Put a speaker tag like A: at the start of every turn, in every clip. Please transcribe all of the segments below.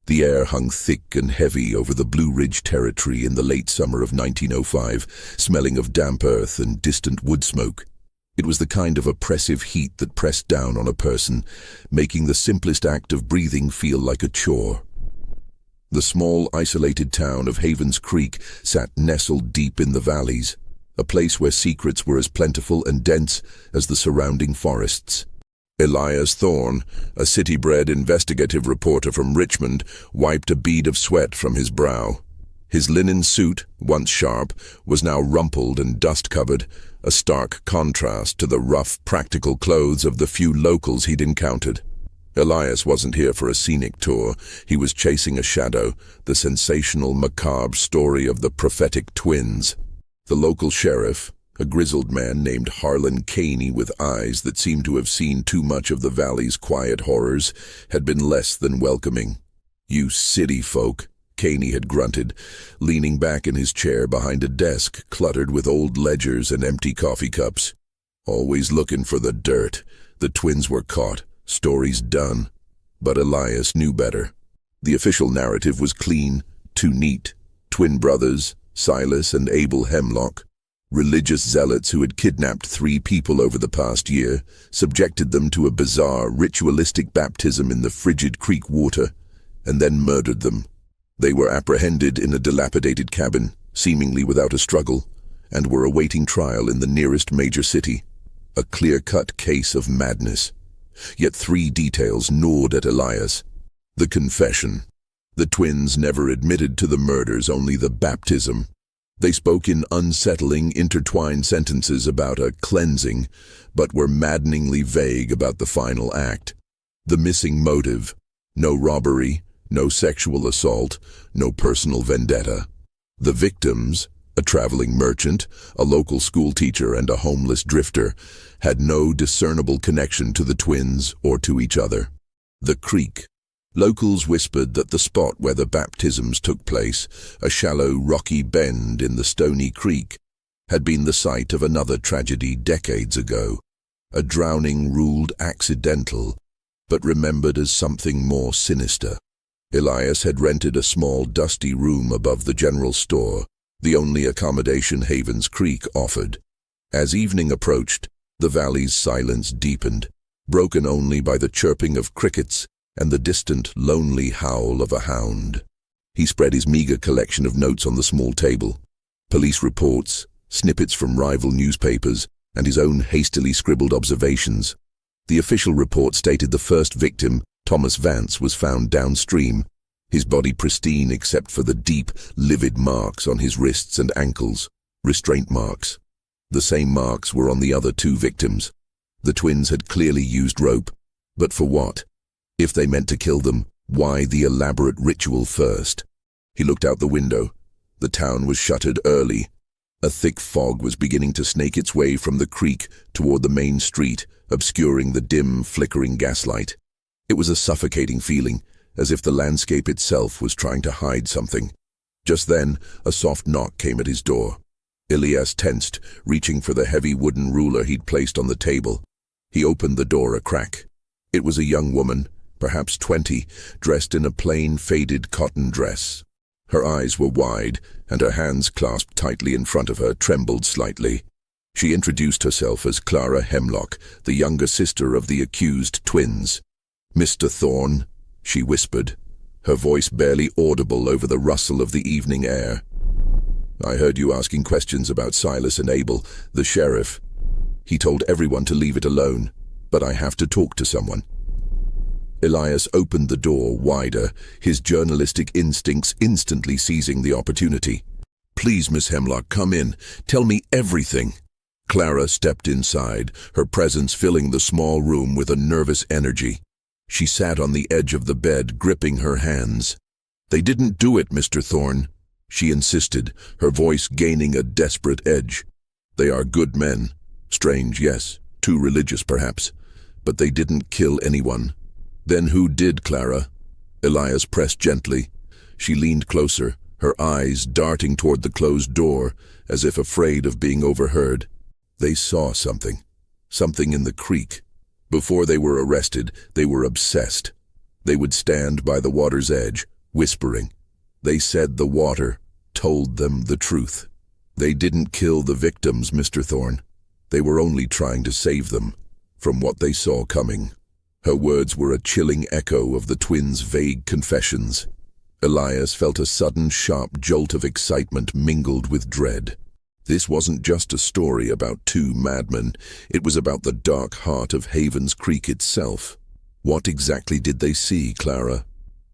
A: The air hung thick and heavy over the Blue Ridge territory in the late summer of 1905, smelling of damp earth and distant wood smoke. It was the kind of oppressive heat that pressed down on a person, making the simplest act of breathing feel like a chore. The small, isolated town of Havens Creek sat nestled deep in the valleys, a place where secrets were as plentiful and dense as the surrounding forests. Elias Thorne, a city-bred investigative reporter from Richmond, wiped a bead of sweat from his brow. His linen suit, once sharp, was now rumpled and dust-covered, a stark contrast to the rough, practical clothes of the few locals he'd encountered. Elias wasn't here for a scenic tour. He was chasing a shadow, the sensational, macabre story of the Prophetic twins. The local sheriff, a grizzled man named Harlan Caney with eyes that seemed to have seen too much of the valley's quiet horrors, had been less than welcoming. "You city folk," Caney had grunted, leaning back in his chair behind a desk cluttered with old ledgers and empty coffee cups. "Always looking for the dirt. The twins were caught. Story's done." But Elias knew better. The official narrative was clean, too neat. Twin brothers, Silas and Abel Hemlock, religious zealots who had kidnapped 3 people over the past year, subjected them to a bizarre, ritualistic baptism in the frigid creek water, and then murdered them. They were apprehended in a dilapidated cabin, seemingly without a struggle, and were awaiting trial in the nearest major city. A clear-cut case of madness. Yet 3 details gnawed at Elias. The confession. The twins never admitted to the murders, only the baptism. They spoke in unsettling, intertwined sentences about a cleansing, but were maddeningly vague about the final act. The missing motive. No robbery, no sexual assault, no personal vendetta. The victims, a traveling merchant, a local schoolteacher, and a homeless drifter, had no discernible connection to the twins or to each other. The creek. Locals whispered that the spot where the baptisms took place, a shallow, rocky bend in the stony creek, had been the site of another tragedy decades ago. A drowning ruled accidental, but remembered as something more sinister. Elias had rented a small, dusty room above the general store, the only accommodation Havens Creek offered. As evening approached, the valley's silence deepened, broken only by the chirping of crickets and the distant, lonely howl of a hound. He spread his meager collection of notes on the small table. Police reports, snippets from rival newspapers, and his own hastily scribbled observations. The official report stated the first victim, Thomas Vance, was found downstream, his body pristine except for the deep, livid marks on his wrists and ankles, restraint marks. The same marks were on the other 2 victims. The twins had clearly used rope, but for what? If they meant to kill them, why the elaborate ritual first? He looked out the window. The town was shuttered early. A thick fog was beginning to snake its way from the creek toward the main street, obscuring the dim, flickering gaslight. It was a suffocating feeling, as if the landscape itself was trying to hide something. Just then, a soft knock came at his door. Elias tensed, reaching for the heavy wooden ruler he'd placed on the table. He opened the door a crack. It was a young woman, perhaps 20, dressed in a plain, faded cotton dress. Her eyes were wide, and her hands clasped tightly in front of her trembled slightly. She introduced herself as Clara Hemlock, the younger sister of the accused twins. "Mr. Thorne," she whispered, her voice barely audible over the rustle of the evening air. "I heard you asking questions about Silas and Abel, the sheriff. He told everyone to leave it alone, but I have to talk to someone." Elias opened the door wider, his journalistic instincts instantly seizing the opportunity. "Please, Miss Hemlock, come in. Tell me everything." Clara stepped inside, her presence filling the small room with a nervous energy. She sat on the edge of the bed, gripping her hands. "They didn't do it, Mr. Thorne," she insisted, her voice gaining a desperate edge. "They are good men. Strange, yes, too religious perhaps, but they didn't kill anyone." "Then who did, Clara?" Elias pressed gently. She leaned closer, her eyes darting toward the closed door, as if afraid of being overheard. "They saw something. Something in the creek. Before they were arrested, they were obsessed. They would stand by the water's edge, whispering. They said the water told them the truth. They didn't kill the victims, Mr. Thorne. They were only trying to save them from what they saw coming. Her words were a chilling echo of the twins' vague confessions. Elias felt a sudden, sharp jolt of excitement mingled with dread. This wasn't just a story about two madmen. It was about the dark heart of Havens Creek itself. What exactly did they see, Clara?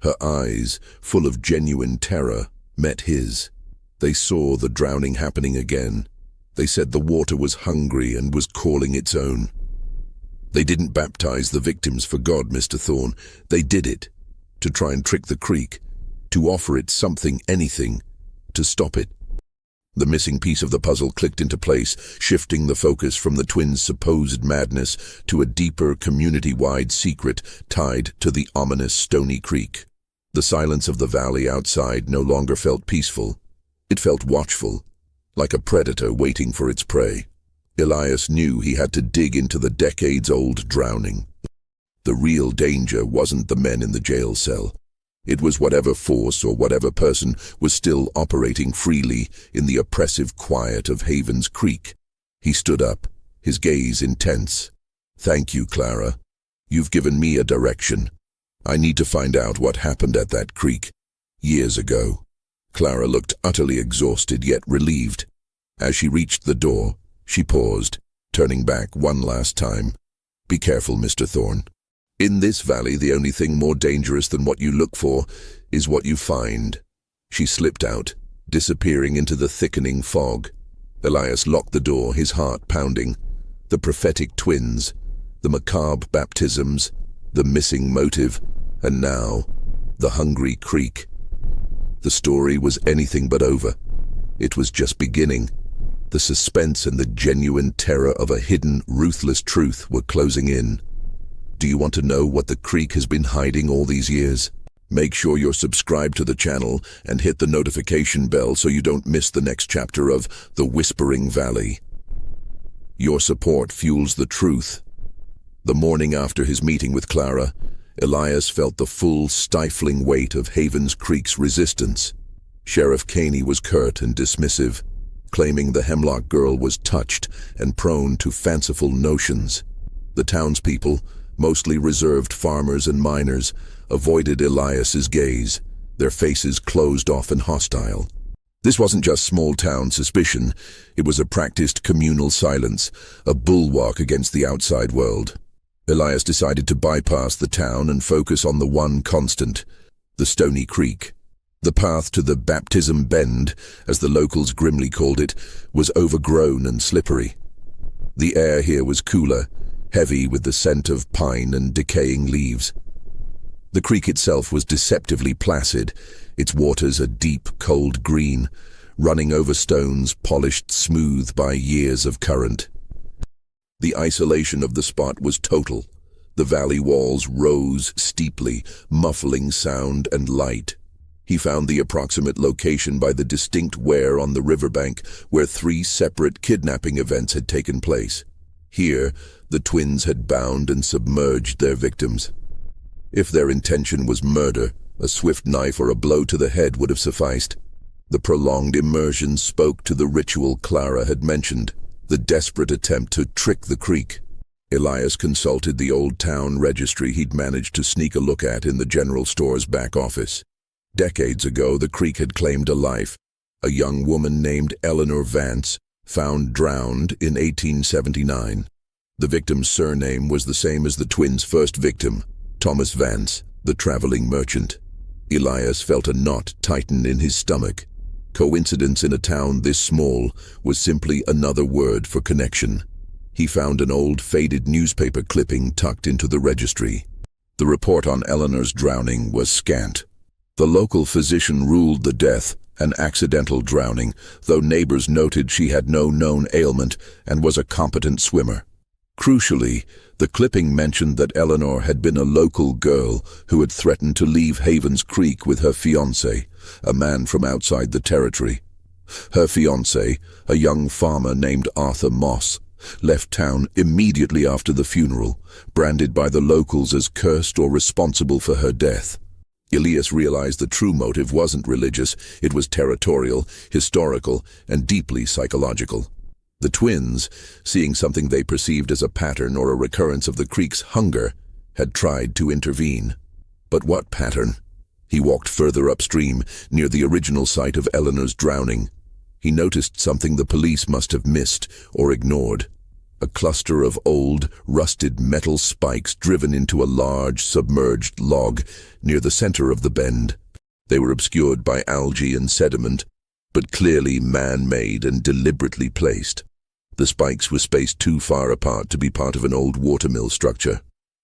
A: Her eyes, full of genuine terror, met his. They saw the drowning happening again. They said the water was hungry and was calling its own. They didn't baptize the victims for God, Mr. Thorne. They did it to try and trick the creek, to offer it something, anything, to stop it. The missing piece of the puzzle clicked into place, shifting the focus from the twins' supposed madness to a deeper community-wide secret tied to the ominous Stony Creek. The silence of the valley outside no longer felt peaceful. It felt watchful, like a predator waiting for its prey. Elias knew he had to dig into the decades-old drowning. The real danger wasn't the men in the jail cell. It was whatever force or whatever person was still operating freely in the oppressive quiet of Havens Creek. He stood up, his gaze intense. "Thank you, Clara. You've given me a direction. I need to find out what happened at that creek years ago." Clara looked utterly exhausted yet relieved. As she reached the door, she paused, turning back one last time. "Be careful, Mr. Thorne. In this valley, the only thing more dangerous than what you look for is what you find." She slipped out, disappearing into the thickening fog. Elias locked the door, his heart pounding. The prophetic twins, the macabre baptisms, the missing motive, and now, the hungry creek. The story was anything but over. It was just beginning. The suspense and the genuine terror of a hidden, ruthless truth were closing in. Do you want to know what the creek has been hiding all these years? Make sure you're subscribed to the channel and hit the notification bell so you don't miss the next chapter of The Whispering Valley. Your support fuels the truth. The morning after his meeting with Clara, Elias felt the full, stifling weight of Havens Creek's resistance. Sheriff Caney was curt and dismissive, claiming the Hemlock girl was touched and prone to fanciful notions. The townspeople, mostly reserved farmers and miners, avoided Elias's gaze, their faces closed off and hostile. This wasn't just small-town suspicion, it was a practiced communal silence, a bulwark against the outside world. Elias decided to bypass the town and focus on the one constant, the Stony Creek. The path to the baptism bend, as the locals grimly called it, was overgrown and slippery. The air here was cooler, heavy with the scent of pine and decaying leaves. The creek itself was deceptively placid, its waters a deep, cold green, running over stones polished smooth by years of current. The isolation of the spot was total. The valley walls rose steeply, muffling sound and light. He found the approximate location by the distinct wear on the riverbank where 3 separate kidnapping events had taken place. Here, the twins had bound and submerged their victims. If their intention was murder, a swift knife or a blow to the head would have sufficed. The prolonged immersion spoke to the ritual Clara had mentioned, the desperate attempt to trick the creek. Elias consulted the old town registry he'd managed to sneak a look at in the general store's back office. Decades ago, the creek had claimed a life. A young woman named Eleanor Vance, found drowned in 1879. The victim's surname was the same as the twins' first victim, Thomas Vance, the traveling merchant. Elias felt a knot tighten in his stomach. Coincidence in a town this small was simply another word for connection. He found an old, faded newspaper clipping tucked into the registry. The report on Eleanor's drowning was scant. The local physician ruled the death an accidental drowning, though neighbors noted she had no known ailment and was a competent swimmer. Crucially, the clipping mentioned that Eleanor had been a local girl who had threatened to leave Havens Creek with her fiancé, a man from outside the territory. Her fiancé, a young farmer named Arthur Moss, left town immediately after the funeral, branded by the locals as cursed or responsible for her death. Elias realized the true motive wasn't religious, it was territorial, historical, and deeply psychological. The twins, seeing something they perceived as a pattern or a recurrence of the creek's hunger, had tried to intervene. But what pattern? He walked further upstream, near the original site of Eleanor's drowning. He noticed something the police must have missed or ignored. A cluster of old, rusted metal spikes driven into a large, submerged log near the center of the bend. They were obscured by algae and sediment, but clearly man-made and deliberately placed. The spikes were spaced too far apart to be part of an old watermill structure.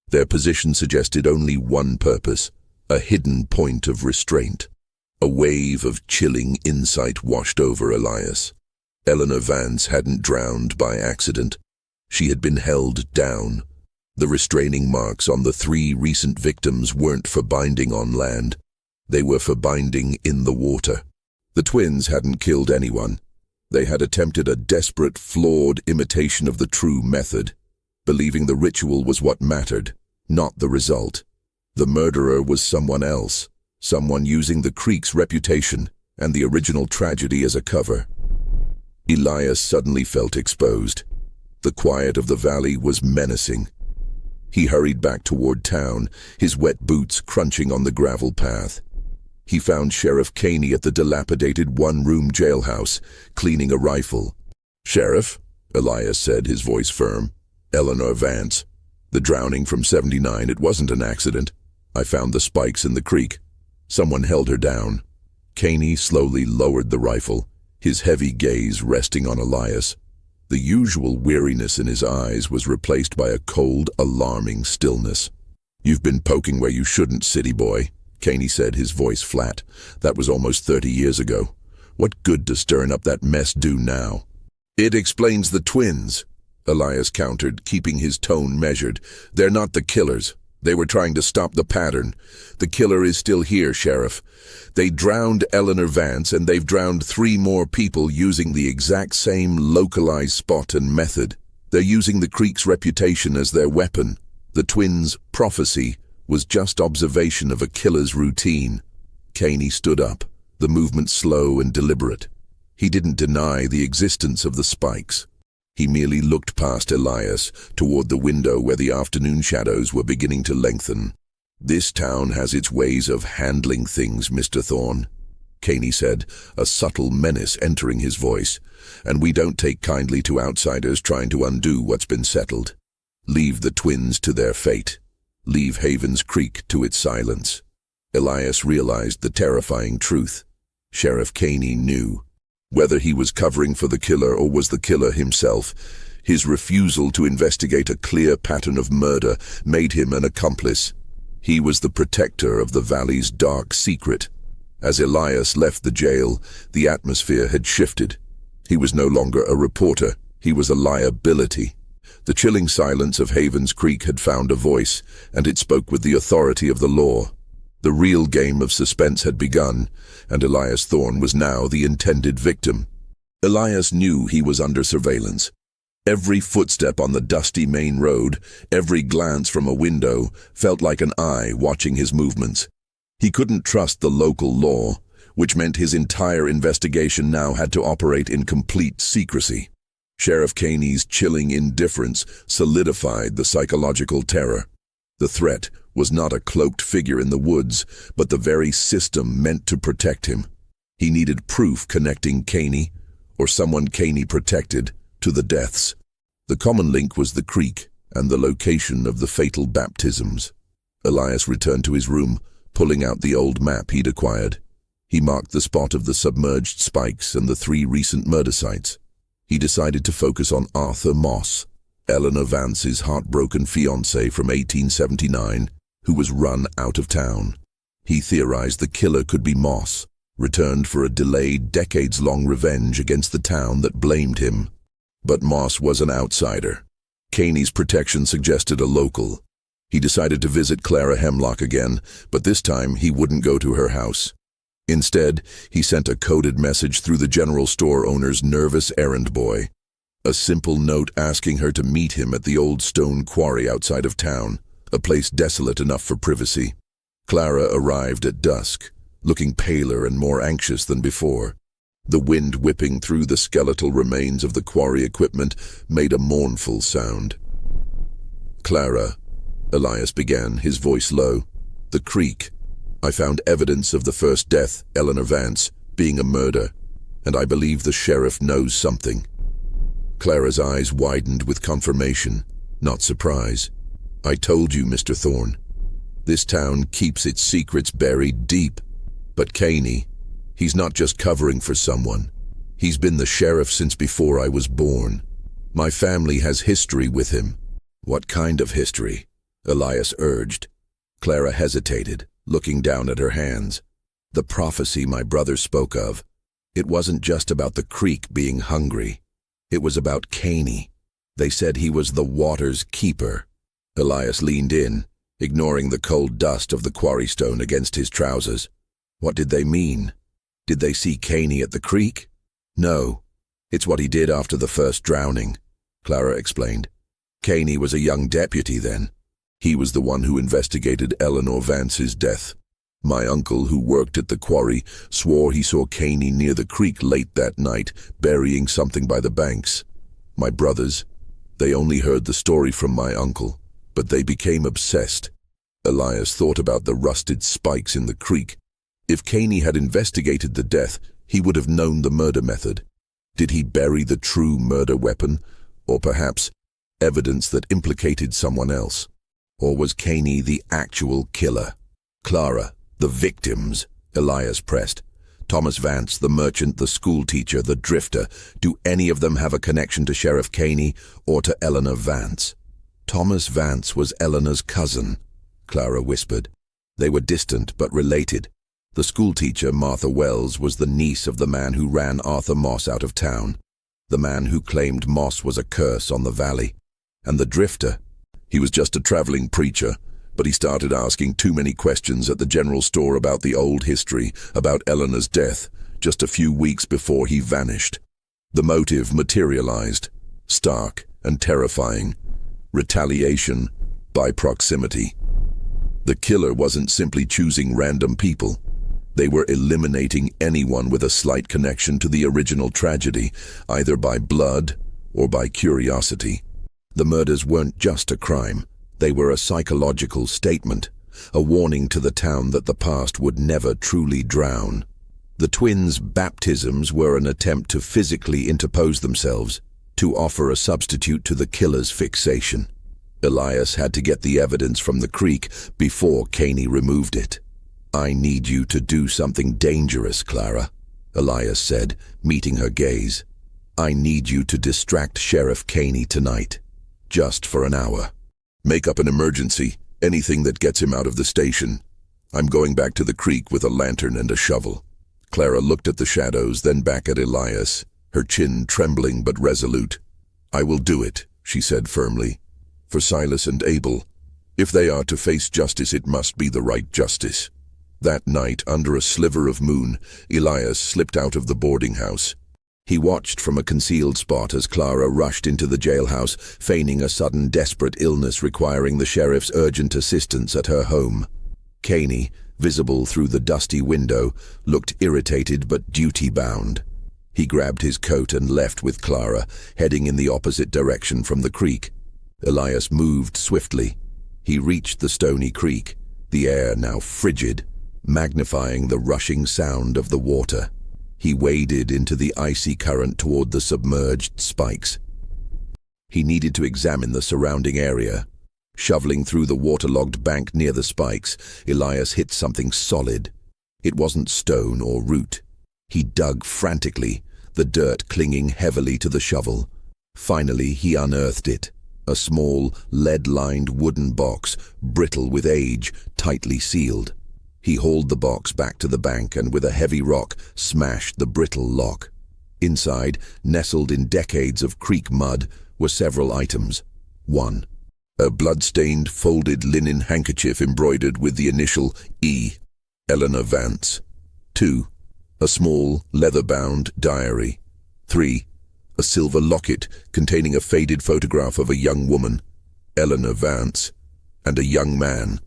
A: Their position suggested only one purpose, a hidden point of restraint. A wave of chilling insight washed over Elias. Eleanor Vance hadn't drowned by accident. She had been held down. The restraining marks on the 3 recent victims weren't for binding on land. They were for binding in the water. The twins hadn't killed anyone. They had attempted a desperate, flawed imitation of the true method, believing the ritual was what mattered, not the result. The murderer was someone else, someone using the creek's reputation and the original tragedy as a cover. Elias suddenly felt exposed. The quiet of the valley was menacing. He hurried back toward town, his wet boots crunching on the gravel path. He found Sheriff Caney at the dilapidated one-room jailhouse, cleaning a rifle. "Sheriff," Elias said, his voice firm. "Eleanor Vance. The drowning from 79, it wasn't an accident. I found the spikes in the creek. Someone held her down." Caney slowly lowered the rifle, his heavy gaze resting on Elias. The usual weariness in his eyes was replaced by a cold, alarming stillness. "You've been poking where you shouldn't, city boy," Caney said, his voice flat. "That was almost 30 years ago. What good does stirring up that mess do now?" "It explains the twins," Elias countered, keeping his tone measured. "They're not the killers. They were trying to stop the pattern. The killer is still here, Sheriff. They drowned Eleanor Vance, and they've drowned 3 more people using the exact same localized spot and method. They're using the creek's reputation as their weapon. The twins' prophecy was just observation of a killer's routine." Caney stood up, the movement slow and deliberate. He didn't deny the existence of the spikes. He merely looked past Elias, toward the window where the afternoon shadows were beginning to lengthen. "This town has its ways of handling things, Mr. Thorne," Caney said, a subtle menace entering his voice. "And we don't take kindly to outsiders trying to undo what's been settled. Leave the twins to their fate. Leave Havens Creek to its silence." Elias realized the terrifying truth. Sheriff Caney knew. Whether he was covering for the killer or was the killer himself, his refusal to investigate a clear pattern of murder made him an accomplice. He was the protector of the valley's dark secret. As Elias left the jail, the atmosphere had shifted. He was no longer a reporter, he was a liability. The chilling silence of Havens Creek had found a voice, and it spoke with the authority of the law. The real game of suspense had begun, and Elias Thorne was now the intended victim. Elias knew he was under surveillance. Every footstep on the dusty main road, every glance from a window, felt like an eye watching his movements. He couldn't trust the local law, which meant his entire investigation now had to operate in complete secrecy. Sheriff Caney's chilling indifference solidified the psychological terror. The threat was not a cloaked figure in the woods, but the very system meant to protect him. He needed proof connecting Caney, or someone Caney protected, to the deaths. The common link was the creek and the location of the fatal baptisms. Elias returned to his room, pulling out the old map he'd acquired. He marked the spot of the submerged spikes and the 3 recent murder sites. He decided to focus on Arthur Moss, Eleanor Vance's heartbroken fiancé from 1879, who was run out of town. He theorized the killer could be Moss, returned for a delayed, decades-long revenge against the town that blamed him. But Moss was an outsider. Caney's protection suggested a local. He decided to visit Clara Hemlock again, but this time he wouldn't go to her house. Instead, he sent a coded message through the general store owner's nervous errand boy. A simple note asking her to meet him at the old stone quarry outside of town, a place desolate enough for privacy. Clara arrived at dusk, looking paler and more anxious than before. The wind whipping through the skeletal remains of the quarry equipment made a mournful sound. "Clara," Elias began, his voice low. "The creek. I found evidence of the first death, Eleanor Vance, being a murder, and I believe the sheriff knows something." Clara's eyes widened with confirmation, not surprise. "I told you, Mr. Thorne. This town keeps its secrets buried deep. But Caney, he's not just covering for someone. He's been the sheriff since before I was born. My family has history with him." "What kind of history?" Elias urged. Clara hesitated, looking down at her hands. "The prophecy my brother spoke of. It wasn't just about the creek being hungry. It was about Caney. They said he was the water's keeper." Elias leaned in, ignoring the cold dust of the quarry stone against his trousers. "What did they mean? Did they see Caney at the creek?" "No. It's what he did after the first drowning," Clara explained. "Caney was a young deputy then. He was the one who investigated Eleanor Vance's death. My uncle, who worked at the quarry, swore he saw Caney near the creek late that night, burying something by the banks. My brothers, they only heard the story from my uncle, but they became obsessed." Elias thought about the rusted spikes in the creek. If Caney had investigated the death, he would have known the murder method. Did he bury the true murder weapon, or perhaps evidence that implicated someone else? Or was Caney the actual killer? "Clara, the victims," Elias pressed. "Thomas Vance, the merchant, the schoolteacher, the drifter, do any of them have a connection to Sheriff Caney or to Eleanor Vance?" "Thomas Vance was Eleanor's cousin," Clara whispered. "They were distant but related. The schoolteacher, Martha Wells, was the niece of the man who ran Arthur Moss out of town, the man who claimed Moss was a curse on the valley. And the drifter, he was just a traveling preacher, but he started asking too many questions at the general store about the old history, about Eleanor's death, just a few weeks before he vanished. The motive materialized, stark and terrifying. Retaliation by proximity. The killer wasn't simply choosing random people. They were eliminating anyone with a slight connection to the original tragedy, either by blood or by curiosity. The murders weren't just a crime. They were a psychological statement, a warning to the town that the past would never truly drown. The twins' baptisms were an attempt to physically interpose themselves, to offer a substitute to the killer's fixation. Elias had to get the evidence from the creek before Caney removed it. "I need you to do something dangerous, Clara," Elias said, meeting her gaze. "I need you to distract Sheriff Caney tonight, just for an hour. Make up an emergency, anything that gets him out of the station. I'm going back to the creek with a lantern and a shovel." Clara looked at the shadows, then back at Elias, her chin trembling but resolute. "I will do it," she said firmly. "For Silas and Abel. If they are to face justice, it must be the right justice." That night, under a sliver of moon, Elias slipped out of the boarding house. He watched from a concealed spot as Clara rushed into the jailhouse, feigning a sudden desperate illness requiring the sheriff's urgent assistance at her home. Caney, visible through the dusty window, looked irritated but duty-bound. He grabbed his coat and left with Clara, heading in the opposite direction from the creek. Elias moved swiftly. He reached the stony creek, the air now frigid, magnifying the rushing sound of the water. He waded into the icy current toward the submerged spikes. He needed to examine the surrounding area. Shoveling through the waterlogged bank near the spikes, Elias hit something solid. It wasn't stone or root. He dug frantically, the dirt clinging heavily to the shovel. Finally, he unearthed it. A small, lead-lined wooden box, brittle with age, tightly sealed. He hauled the box back to the bank and with a heavy rock smashed the brittle lock. Inside, nestled in decades of creek mud, were several items. 1. A blood-stained folded linen handkerchief embroidered with the initial E, Eleanor Vance. 2. A small, leather-bound diary. 3. A silver locket containing a faded photograph of a young woman, Eleanor Vance, and a young man,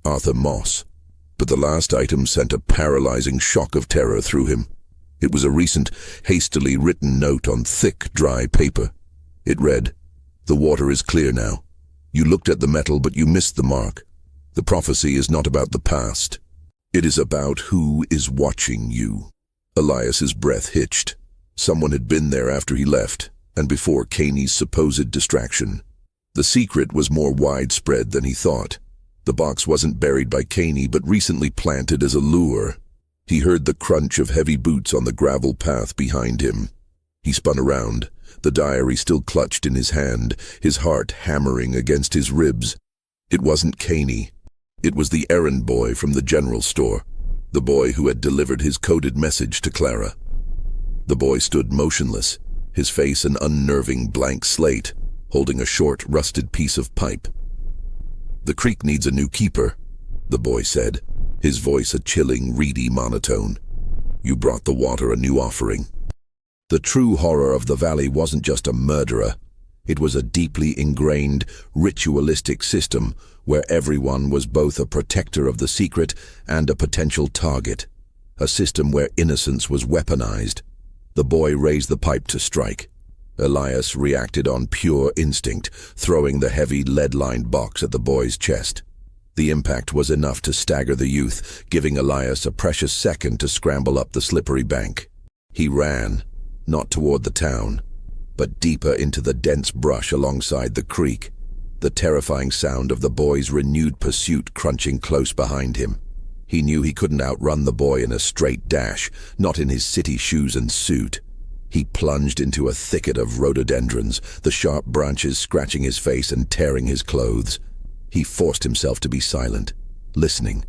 A: Arthur Moss. But the last item sent a paralyzing shock of terror through him. It was a recent, hastily written note on thick, dry paper. It read, "The water is clear now. You looked at the metal, but you missed the mark. The prophecy is not about the past. It is about who is watching you." Elias's breath hitched. Someone had been there after he left, and before Caney's supposed distraction. The secret was more widespread than he thought. The box wasn't buried by Caney, but recently planted as a lure. He heard the crunch of heavy boots on the gravel path behind him. He spun around, the diary still clutched in his hand, his heart hammering against his ribs. It wasn't Caney. It was the errand boy from the general store, the boy who had delivered his coded message to Clara. The boy stood motionless, his face an unnerving blank slate, holding a short, rusted piece of pipe. "The creek needs a new keeper," the boy said, his voice a chilling, reedy monotone. "You brought the water a new offering." The true horror of the valley wasn't just a murderer. It was a deeply ingrained, ritualistic system where everyone was both a protector of the secret and a potential target. A system where innocence was weaponized. The boy raised the pipe to strike. Elias reacted on pure instinct, throwing the heavy lead-lined box at the boy's chest. The impact was enough to stagger the youth, giving Elias a precious second to scramble up the slippery bank. He ran, not toward the town, but deeper into the dense brush alongside the creek, the terrifying sound of the boy's renewed pursuit crunching close behind him. He knew he couldn't outrun the boy in a straight dash, not in his city shoes and suit. He plunged into a thicket of rhododendrons, the sharp branches scratching his face and tearing his clothes. He forced himself to be silent, listening.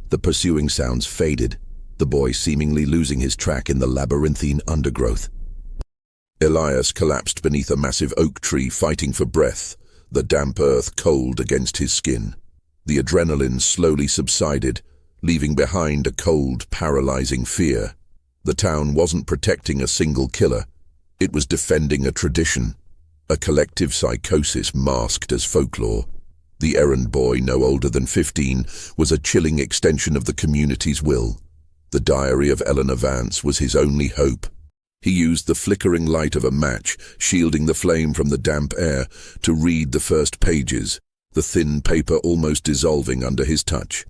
A: The pursuing sounds faded, the boy seemingly losing his track in the labyrinthine undergrowth. Elias collapsed beneath a massive oak tree, fighting for breath, the damp earth cold against his skin. The adrenaline slowly subsided, leaving behind a cold, paralyzing fear. The town wasn't protecting a single killer. It was defending a tradition, a collective psychosis masked as folklore. The errand boy, no older than 15, was a chilling extension of the community's will. The diary of Eleanor Vance was his only hope. He used the flickering light of a match, shielding the flame from the damp air, to read the first pages, the thin paper almost dissolving under his touch.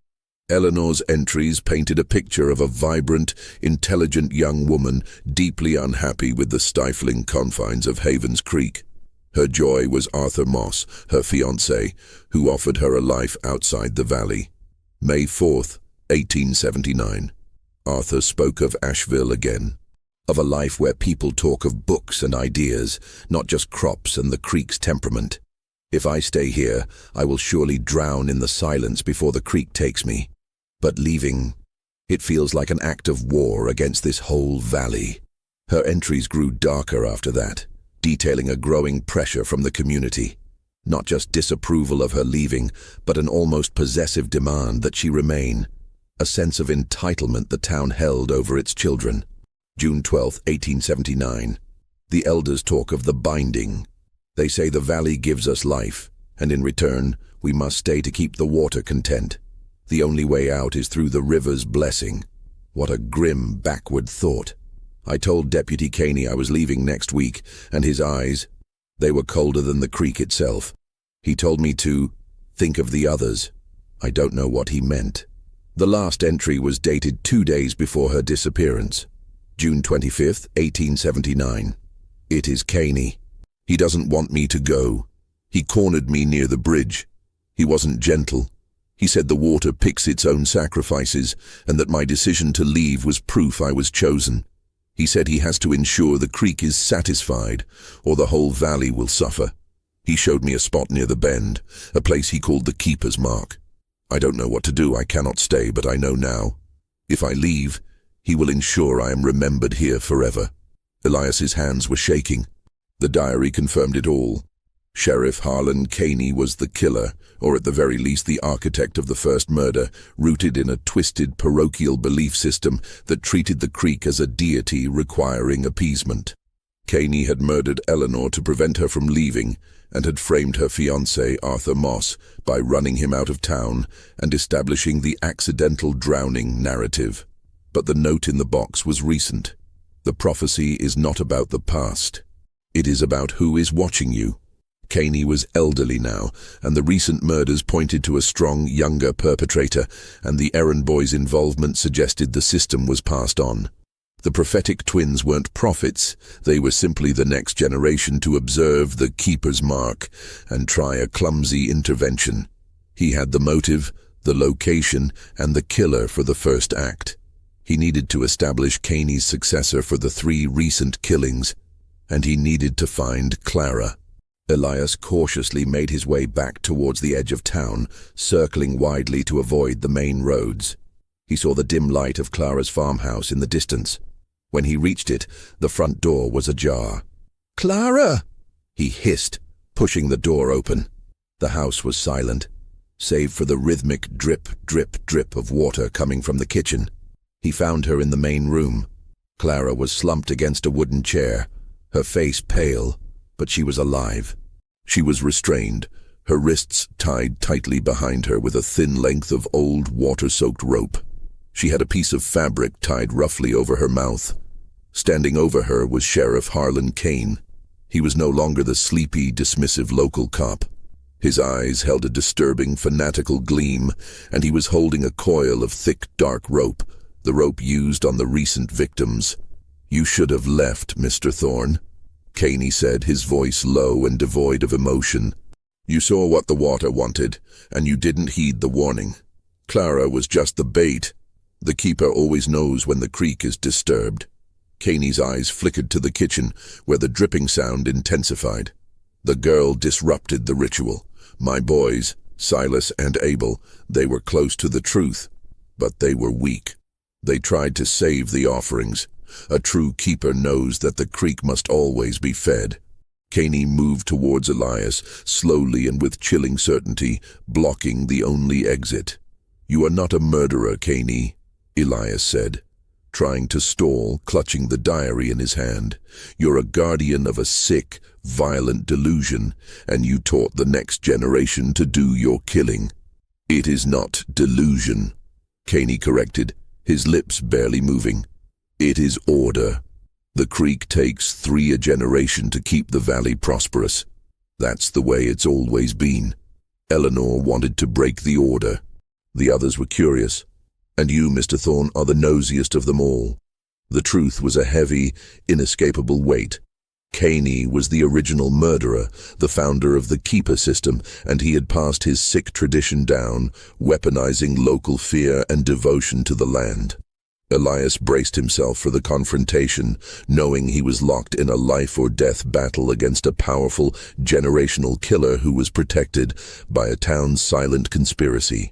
A: Eleanor's entries painted a picture of a vibrant, intelligent young woman deeply unhappy with the stifling confines of Havens Creek. Her joy was Arthur Moss, her fiancé, who offered her a life outside the valley. May 4th, 1879. Arthur spoke of Asheville again, of a life where people talk of books and ideas, not just crops and the creek's temperament. "If I stay here, I will surely drown in the silence before the creek takes me. But leaving, it feels like an act of war against this whole valley." Her entries grew darker after that, detailing a growing pressure from the community. Not just disapproval of her leaving, but an almost possessive demand that she remain. A sense of entitlement the town held over its children. June 12, 1879. The elders talk of the binding. They say the valley gives us life, and in return, we must stay to keep the water content. The only way out is through the river's blessing. What a grim, backward thought. I told Deputy Caney I was leaving next week, and his eyes, they were colder than the creek itself. He told me to think of the others. I don't know what he meant. The last entry was dated 2 days before her disappearance. June 25th, 1879. It is Caney. He doesn't want me to go. He cornered me near the bridge. He wasn't gentle. He said the water picks its own sacrifices, and that my decision to leave was proof I was chosen. He said he has to ensure the creek is satisfied, or the whole valley will suffer. He showed me a spot near the bend, a place he called the Keeper's Mark. I don't know what to do. I cannot stay, but I know now. If I leave, he will ensure I am remembered here forever. Elias's hands were shaking. The diary confirmed it all. Sheriff Harlan Caney was the killer, or at the very least the architect of the first murder, rooted in a twisted parochial belief system that treated the creek as a deity requiring appeasement. Caney had murdered Eleanor to prevent her from leaving and had framed her fiancé, Arthur Moss, by running him out of town and establishing the accidental drowning narrative. But the note in the box was recent. The prophecy is not about the past. It is about who is watching you. Caney was elderly now, and the recent murders pointed to a strong, younger perpetrator, and the errand boy's involvement suggested the system was passed on. The prophetic twins weren't prophets, they were simply the next generation to observe the keeper's mark and try a clumsy intervention. He had the motive, the location, and the killer for the first act. He needed to establish Caney's successor for the 3 recent killings, and he needed to find Clara. Elias cautiously made his way back towards the edge of town, circling widely to avoid the main roads. He saw the dim light of Clara's farmhouse in the distance. When he reached it, the front door was ajar. "Clara!" he hissed, pushing the door open. The house was silent, save for the rhythmic drip, drip, drip of water coming from the kitchen. He found her in the main room. Clara was slumped against a wooden chair, her face pale, but she was alive. She was restrained, her wrists tied tightly behind her with a thin length of old water-soaked rope. She had a piece of fabric tied roughly over her mouth. Standing over her was Sheriff Harlan Kane. He was no longer the sleepy, dismissive local cop. His eyes held a disturbing, fanatical gleam, and he was holding a coil of thick, dark rope, the rope used on the recent victims. "You should have left, Mr. Thorne," Caney said, his voice low and devoid of emotion. "You saw what the water wanted, and you didn't heed the warning. Clara was just the bait. The keeper always knows when the creek is disturbed." Caney's eyes flickered to the kitchen, where the dripping sound intensified. The girl disrupted the ritual. My boys, Silas and Abel, they were close to the truth, but they were weak. They tried to save the offerings. A true keeper knows that the creek must always be fed. Caney moved towards Elias, slowly and with chilling certainty, blocking the only exit. "You are not a murderer, Caney," Elias said, trying to stall, clutching the diary in his hand. "You're a guardian of a sick, violent delusion, and you taught the next generation to do your killing." "It is not delusion," Caney corrected, his lips barely moving. "It is order. The creek takes 3 a generation to keep the valley prosperous. That's the way it's always been. Eleanor wanted to break the order. The others were curious. And you, Mr. Thorne, are the nosiest of them all." The truth was a heavy, inescapable weight. Caney was the original murderer, the founder of the keeper system, and he had passed his sick tradition down, weaponizing local fear and devotion to the land. Elias braced himself for the confrontation, knowing he was locked in a life-or-death battle against a powerful, generational killer who was protected by a town's silent conspiracy.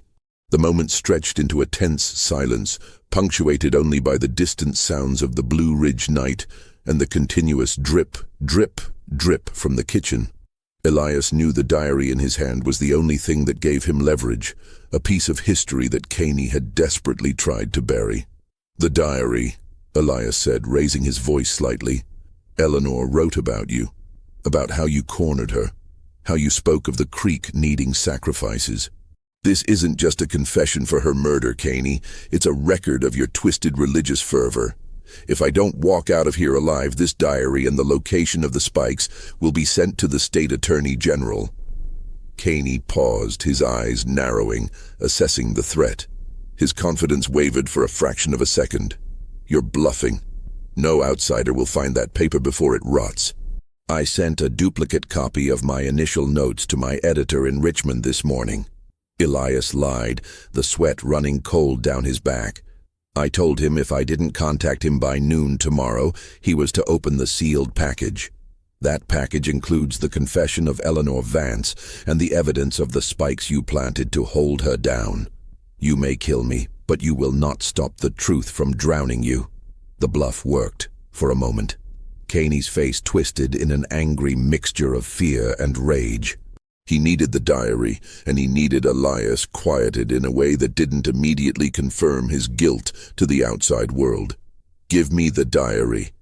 A: The moment stretched into a tense silence, punctuated only by the distant sounds of the Blue Ridge night and the continuous drip, drip, drip from the kitchen. Elias knew the diary in his hand was the only thing that gave him leverage, a piece of history that Caney had desperately tried to bury. "The diary," Elias said, raising his voice slightly. "Eleanor wrote about you, about how you cornered her, how you spoke of the creek needing sacrifices. This isn't just a confession for her murder, Caney. It's a record of your twisted religious fervor. If I don't walk out of here alive, this diary and the location of the spikes will be sent to the state attorney general." Caney paused, his eyes narrowing, assessing the threat. His confidence wavered for a fraction of a second. "You're bluffing. No outsider will find that paper before it rots. I sent a duplicate copy of my initial notes to my editor in Richmond this morning." Elias lied, the sweat running cold down his back. "I told him if I didn't contact him by noon tomorrow, he was to open the sealed package. That package includes the confession of Eleanor Vance and the evidence of the spikes you planted to hold her down. You may kill me, but you will not stop the truth from drowning you." The bluff worked, for a moment. Caney's face twisted in an angry mixture of fear and rage. He needed the diary, and he needed Elias quieted in a way that didn't immediately confirm his guilt to the outside world. "Give me the diary,"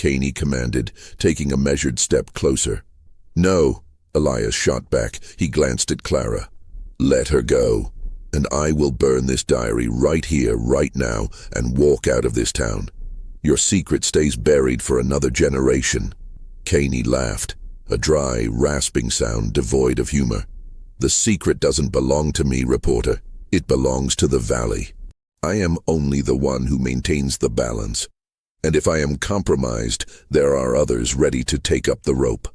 A: Caney commanded, taking a measured step closer. "No," Elias shot back. He glanced at Clara. "Let her go, and I will burn this diary right here, right now, and walk out of this town. Your secret stays buried for another generation." Caney laughed, a dry, rasping sound devoid of humor. "The secret doesn't belong to me, reporter. It belongs to the valley. I am only the one who maintains the balance. And if I am compromised, there are others ready to take up the rope."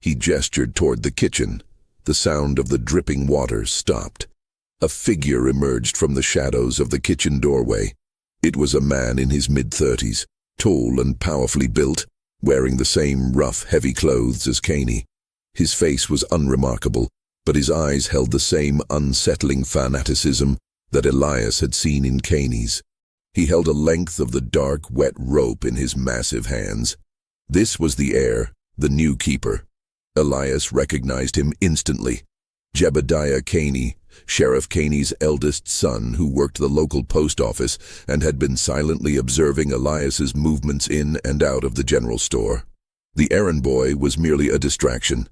A: He gestured toward the kitchen. The sound of the dripping water stopped. A figure emerged from the shadows of the kitchen doorway. It was a man in his mid-30s, tall and powerfully built, wearing the same rough, heavy clothes as Caney. His face was unremarkable, but his eyes held the same unsettling fanaticism that Elias had seen in Caney's. He held a length of the dark, wet rope in his massive hands. This was the heir, the new keeper. Elias recognized him instantly. Jebediah Caney, Sheriff Caney's eldest son, who worked the local post office and had been silently observing Elias's movements in and out of the general store. The errand boy was merely a distraction.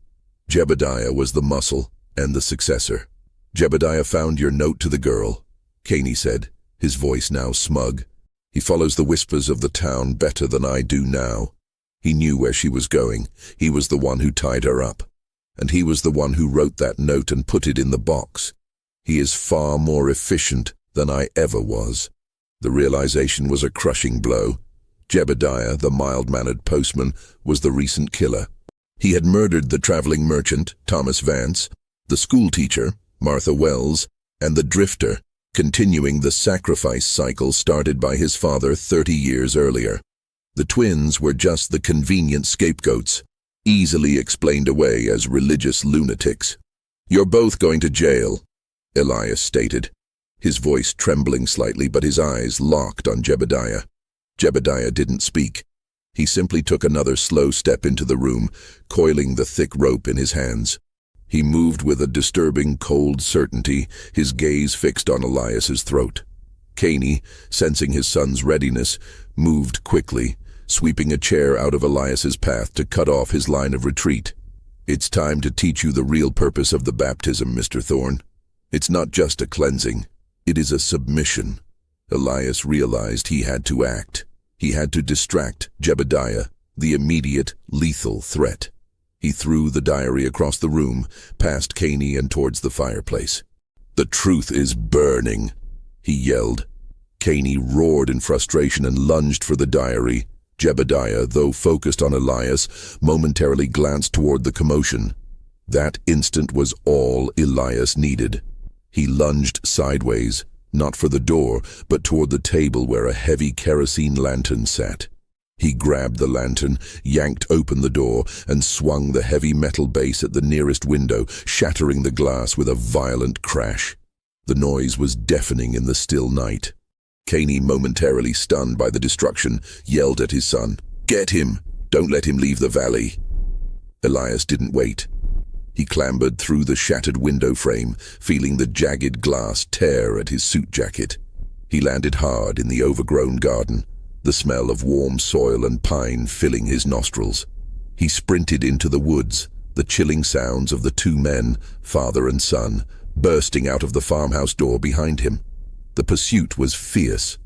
A: Jebediah was the muscle and the successor. "Jebediah found your note to the girl," Caney said, his voice now smug. "He follows the whispers of the town better than I do now. He knew where she was going. He was the one who tied her up. And he was the one who wrote that note and put it in the box. He is far more efficient than I ever was." The realization was a crushing blow. Jebediah, the mild-mannered postman, was the recent killer. He had murdered the traveling merchant, Thomas Vance, the schoolteacher, Martha Wells, and the drifter, continuing the sacrifice cycle started by his father 30 years earlier. The twins were just the convenient scapegoats, easily explained away as religious lunatics. "You're both going to jail," Elias stated, his voice trembling slightly but his eyes locked on Jebediah. Jebediah didn't speak. He simply took another slow step into the room, coiling the thick rope in his hands. He moved with a disturbing cold certainty, his gaze fixed on Elias's throat. Caney, sensing his son's readiness, moved quickly, sweeping a chair out of Elias's path to cut off his line of retreat. "It's time to teach you the real purpose of the baptism, Mr. Thorne. It's not just a cleansing. It is a submission." Elias realized he had to act. He had to distract Jebediah, the immediate, lethal threat. He threw the diary across the room, past Caney and towards the fireplace. "The truth is burning," he yelled. Caney roared in frustration and lunged for the diary. Jebediah, though focused on Elias, momentarily glanced toward the commotion. That instant was all Elias needed. He lunged sideways, not for the door, but toward the table where a heavy kerosene lantern sat. He grabbed the lantern, yanked open the door, and swung the heavy metal base at the nearest window, shattering the glass with a violent crash. The noise was deafening in the still night. Caney, momentarily stunned by the destruction, yelled at his son, "Get him! Don't let him leave the valley!" Elias didn't wait. He clambered through the shattered window frame, feeling the jagged glass tear at his suit jacket. He landed hard in the overgrown garden, the smell of warm soil and pine filling his nostrils. He sprinted into the woods, the chilling sounds of the two men, father and son, bursting out of the farmhouse door behind him. The pursuit was fierce.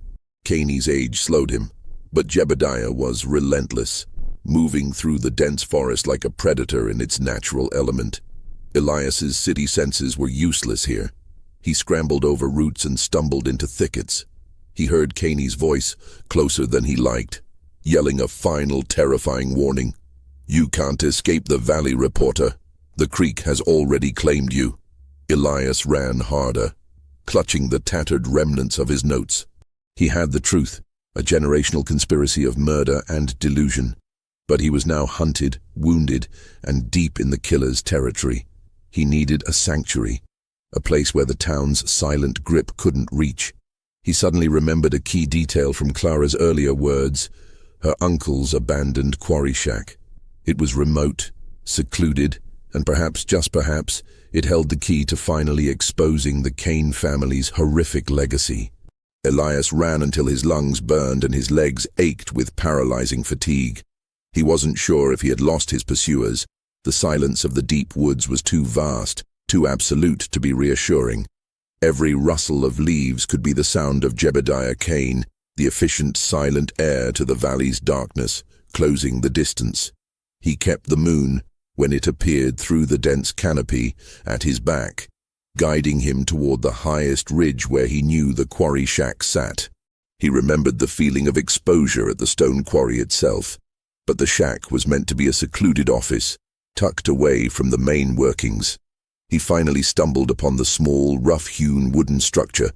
A: Caney's age slowed him, but Jebediah was relentless, moving through the dense forest like a predator in its natural element. Elias's city senses were useless here. He scrambled over roots and stumbled into thickets. He heard Caney's voice, closer than he liked, yelling a final terrifying warning. "You can't escape the valley, reporter. The creek has already claimed you." Elias ran harder, clutching the tattered remnants of his notes. He had the truth, a generational conspiracy of murder and delusion. But he was now hunted, wounded, and deep in the killer's territory. He needed a sanctuary, a place where the town's silent grip couldn't reach. He suddenly remembered a key detail from Clara's earlier words, her uncle's abandoned quarry shack. It was remote, secluded, and perhaps, just perhaps, it held the key to finally exposing the Kane family's horrific legacy. Elias ran until his lungs burned and his legs ached with paralyzing fatigue. He wasn't sure if he had lost his pursuers. The silence of the deep woods was too vast, too absolute to be reassuring. Every rustle of leaves could be the sound of Jebediah Kane, the efficient, silent heir to the valley's darkness, closing the distance. He kept the moon, when it appeared through the dense canopy, at his back, guiding him toward the highest ridge where he knew the quarry shack sat. He remembered the feeling of exposure at the stone quarry itself, but the shack was meant to be a secluded office, tucked away from the main workings. He finally stumbled upon the small, rough-hewn wooden structure.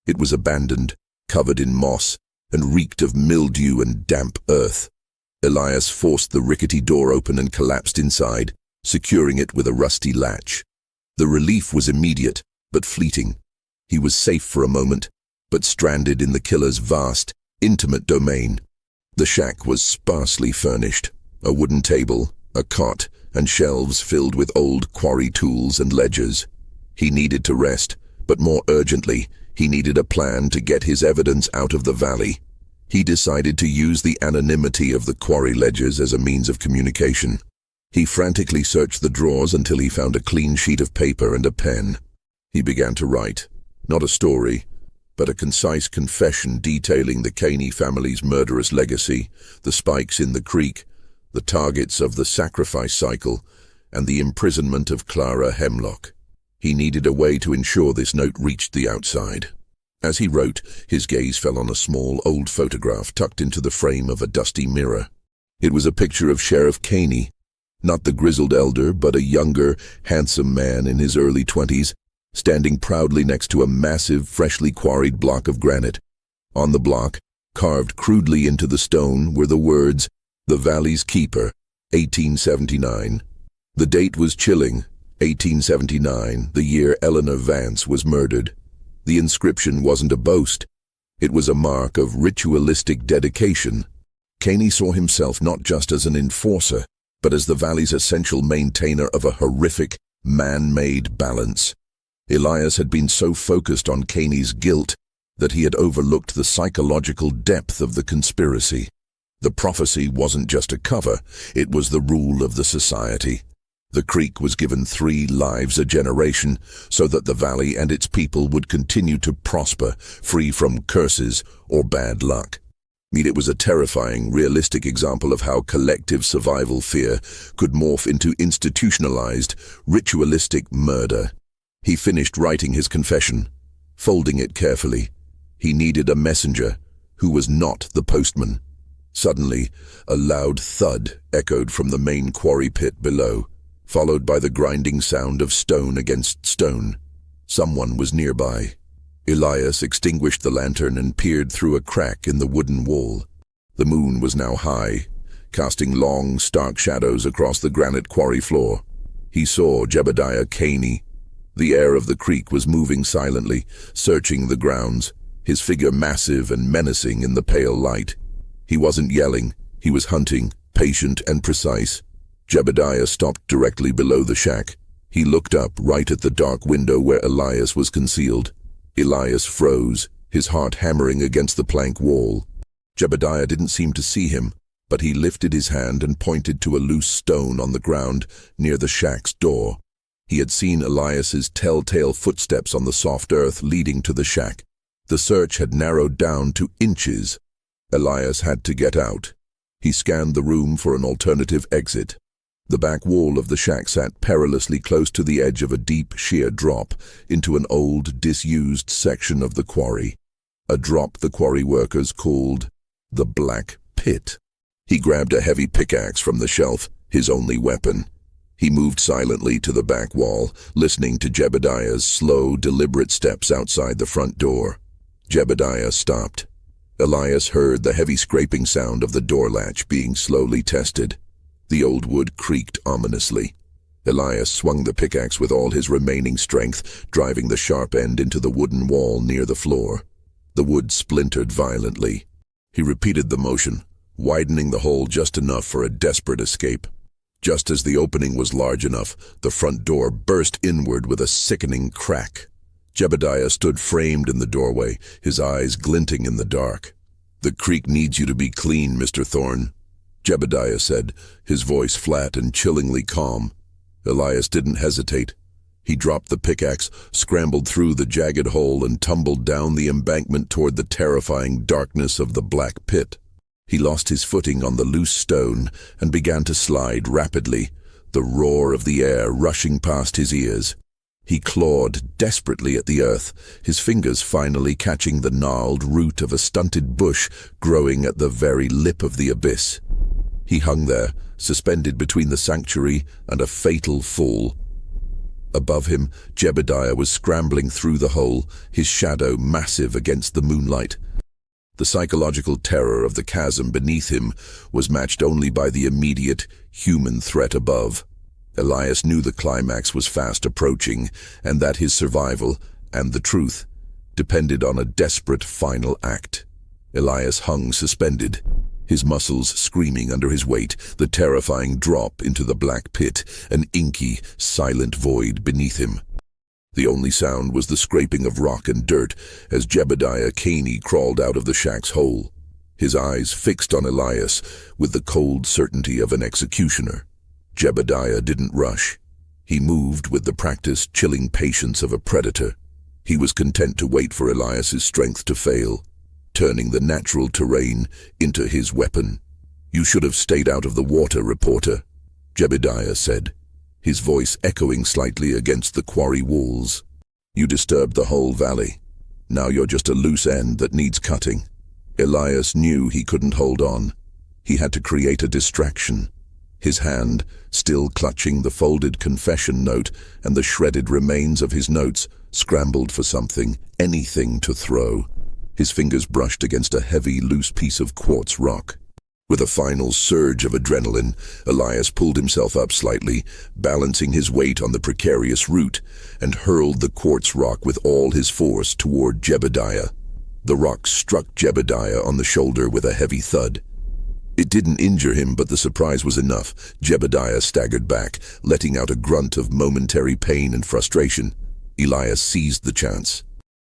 A: It was abandoned, covered in moss, and reeked of mildew and damp earth. Elias forced the rickety door open and collapsed inside, securing it with a rusty latch. The relief was immediate, but fleeting. He was safe for a moment, but stranded in the killer's vast, intimate domain. The shack was sparsely furnished. A wooden table, a cot, and shelves filled with old quarry tools and ledgers. He needed to rest, but more urgently, he needed a plan to get his evidence out of the valley. He decided to use the anonymity of the quarry ledgers as a means of communication. He frantically searched the drawers until he found a clean sheet of paper and a pen. He began to write, not a story, but a concise confession detailing the Caney family's murderous legacy, the spikes in the creek, the targets of the sacrifice cycle, and the imprisonment of Clara Hemlock. He needed a way to ensure this note reached the outside. As he wrote, his gaze fell on a small, old photograph tucked into the frame of a dusty mirror. It was a picture of Sheriff Caney, not the grizzled elder, but a younger, handsome man in his early 20s, standing proudly next to a massive, freshly quarried block of granite. On the block, carved crudely into the stone, were the words, "The Valley's Keeper, 1879. The date was chilling, 1879, the year Eleanor Vance was murdered. The inscription wasn't a boast. It was a mark of ritualistic dedication. Caney saw himself not just as an enforcer, but as the valley's essential maintainer of a horrific, man-made balance. Elias had been so focused on Caney's guilt that he had overlooked the psychological depth of the conspiracy. The prophecy wasn't just a cover, it was the rule of the society. The creek was given 3 lives a generation so that the valley and its people would continue to prosper, free from curses or bad luck. It was a terrifying, realistic example of how collective survival fear could morph into institutionalized, ritualistic murder. He finished writing his confession, folding it carefully. He needed a messenger, who was not the postman. Suddenly, a loud thud echoed from the main quarry pit below, followed by the grinding sound of stone against stone. Someone was nearby. Elias extinguished the lantern and peered through a crack in the wooden wall. The moon was now high, casting long, stark shadows across the granite quarry floor. He saw Jebediah Caney. The air of the creek was moving silently, searching the grounds, his figure massive and menacing in the pale light. He wasn't yelling, he was hunting, patient and precise. Jebediah stopped directly below the shack. He looked up right at the dark window where Elias was concealed. Elias froze, his heart hammering against the plank wall. Jebediah didn't seem to see him, but he lifted his hand and pointed to a loose stone on the ground near the shack's door. He had seen Elias's telltale footsteps on the soft earth leading to the shack. The search had narrowed down to inches. Elias had to get out. He scanned the room for an alternative exit. The back wall of the shack sat perilously close to the edge of a deep, sheer drop into an old, disused section of the quarry. A drop the quarry workers called the Black Pit. He grabbed a heavy pickaxe from the shelf, his only weapon. He moved silently to the back wall, listening to Jebediah's slow, deliberate steps outside the front door. Jebediah stopped. Elias heard the heavy scraping sound of the door latch being slowly tested. The old wood creaked ominously. Elias swung the pickaxe with all his remaining strength, driving the sharp end into the wooden wall near the floor. The wood splintered violently. He repeated the motion, widening the hole just enough for a desperate escape. Just as the opening was large enough, the front door burst inward with a sickening crack. Jebediah stood framed in the doorway, his eyes glinting in the dark. "The creek needs you to be clean, Mr. Thorne." Jebediah said, his voice flat and chillingly calm. Elias didn't hesitate. He dropped the pickaxe, scrambled through the jagged hole, and tumbled down the embankment toward the terrifying darkness of the black pit. He lost his footing on the loose stone and began to slide rapidly, the roar of the air rushing past his ears. He clawed desperately at the earth, his fingers finally catching the gnarled root of a stunted bush growing at the very lip of the abyss. He hung there, suspended between the sanctuary and a fatal fall. Above him, Jebediah was scrambling through the hole, his shadow massive against the moonlight. The psychological terror of the chasm beneath him was matched only by the immediate, human threat above. Elias knew the climax was fast approaching, and that his survival, and the truth, depended on a desperate final act. Elias hung suspended, his muscles screaming under his weight, the terrifying drop into the black pit, an inky, silent void beneath him. The only sound was the scraping of rock and dirt as Jebediah Caney crawled out of the shack's hole, his eyes fixed on Elias with the cold certainty of an executioner. Jebediah didn't rush. He moved with the practiced, chilling patience of a predator. He was content to wait for Elias's strength to fail, turning the natural terrain into his weapon. "You should have stayed out of the water, reporter," Jebediah said, his voice echoing slightly against the quarry walls. "You disturbed the whole valley. Now you're just a loose end that needs cutting." Elias knew he couldn't hold on. He had to create a distraction. His hand, still clutching the folded confession note and the shredded remains of his notes, scrambled for something, anything to throw. His fingers brushed against a heavy, loose piece of quartz rock. With a final surge of adrenaline, Elias pulled himself up slightly, balancing his weight on the precarious root, and hurled the quartz rock with all his force toward Jebediah. The rock struck Jebediah on the shoulder with a heavy thud. It didn't injure him, but the surprise was enough. Jebediah staggered back, letting out a grunt of momentary pain and frustration. Elias seized the chance.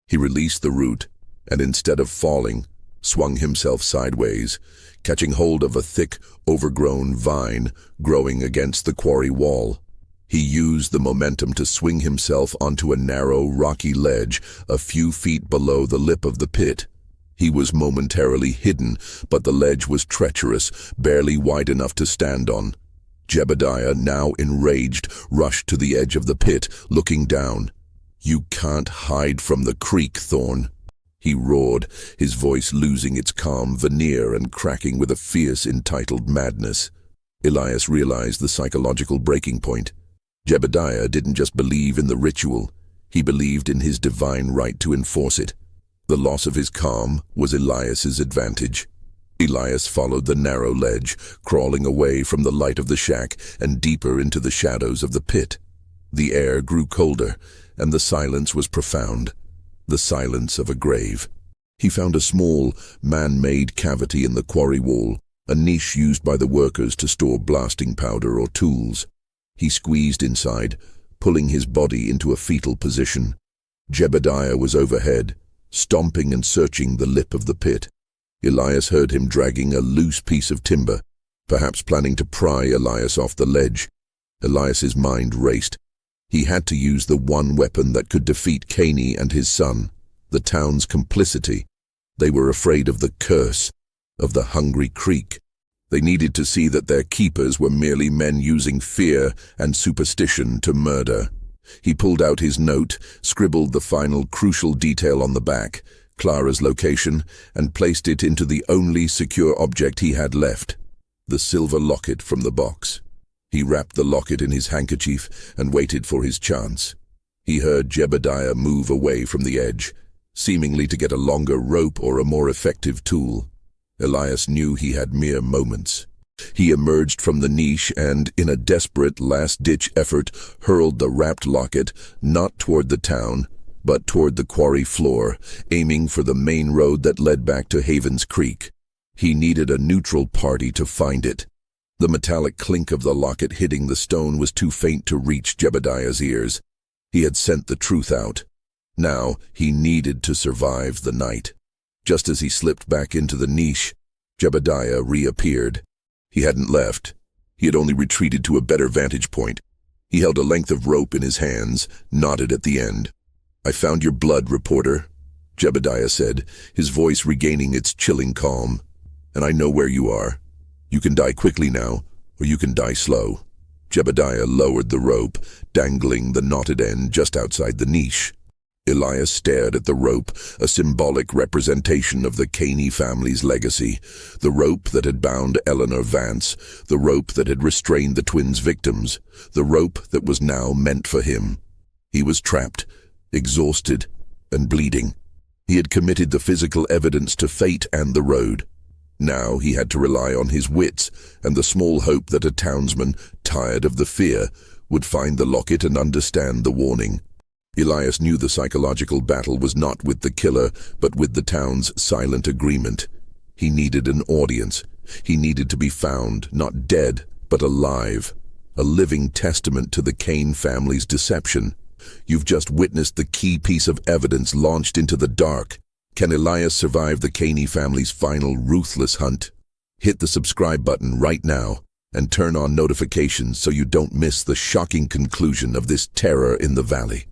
A: He released the root, and instead of falling, swung himself sideways, catching hold of a thick, overgrown vine growing against the quarry wall. He used the momentum to swing himself onto a narrow, rocky ledge a few feet below the lip of the pit. He was momentarily hidden, but the ledge was treacherous, barely wide enough to stand on. Jebediah, now enraged, rushed to the edge of the pit, looking down. "You can't hide from the creek, Thorn," he roared, his voice losing its calm veneer and cracking with a fierce, entitled madness. Elias realized the psychological breaking point. Jebediah didn't just believe in the ritual, he believed in his divine right to enforce it. The loss of his calm was Elias's advantage. Elias followed the narrow ledge, crawling away from the light of the shack and deeper into the shadows of the pit. The air grew colder, and the silence was profound, the silence of a grave. He found a small, man-made cavity in the quarry wall, a niche used by the workers to store blasting powder or tools. He squeezed inside, pulling his body into a fetal position. Jebediah was overhead, stomping and searching the lip of the pit. Elias heard him dragging a loose piece of timber, perhaps planning to pry Elias off the ledge. Elias's mind raced. He had to use the one weapon that could defeat Caney and his son, the town's complicity. They were afraid of the curse, of the hungry creek. They needed to see that their keepers were merely men using fear and superstition to murder. He pulled out his note, scribbled the final crucial detail on the back, Clara's location, and placed it into the only secure object he had left, the silver locket from the box. He wrapped the locket in his handkerchief and waited for his chance. He heard Jebediah move away from the edge, seemingly to get a longer rope or a more effective tool. Elias knew he had mere moments. He emerged from the niche and, in a desperate last-ditch effort, hurled the wrapped locket not toward the town, but toward the quarry floor, aiming for the main road that led back to Havens Creek. He needed a neutral party to find it. The metallic clink of the locket hitting the stone was too faint to reach Jebediah's ears. He had sent the truth out. Now he needed to survive the night. Just as he slipped back into the niche, Jebediah reappeared. He hadn't left. He had only retreated to a better vantage point. He held a length of rope in his hands, knotted at the end. "I found your blood, reporter," Jebediah said, his voice regaining its chilling calm. "And I know where you are. You can die quickly now, or you can die slow." Jebediah lowered the rope, dangling the knotted end just outside the niche. Elias stared at the rope, a symbolic representation of the Caney family's legacy. The rope that had bound Eleanor Vance, the rope that had restrained the twins' victims, the rope that was now meant for him. He was trapped, exhausted, and bleeding. He had committed the physical evidence to fate and the road. Now he had to rely on his wits and the small hope that a townsman, tired of the fear, would find the locket and understand the warning. Elias knew the psychological battle was not with the killer, but with the town's silent agreement. He needed an audience. He needed to be found, not dead, but alive. A living testament to the Kane family's deception. You've just witnessed the key piece of evidence launched into the dark. Can Elias survive the Caney family's final ruthless hunt? Hit the subscribe button right now and turn on notifications so you don't miss the shocking conclusion of this terror in the valley.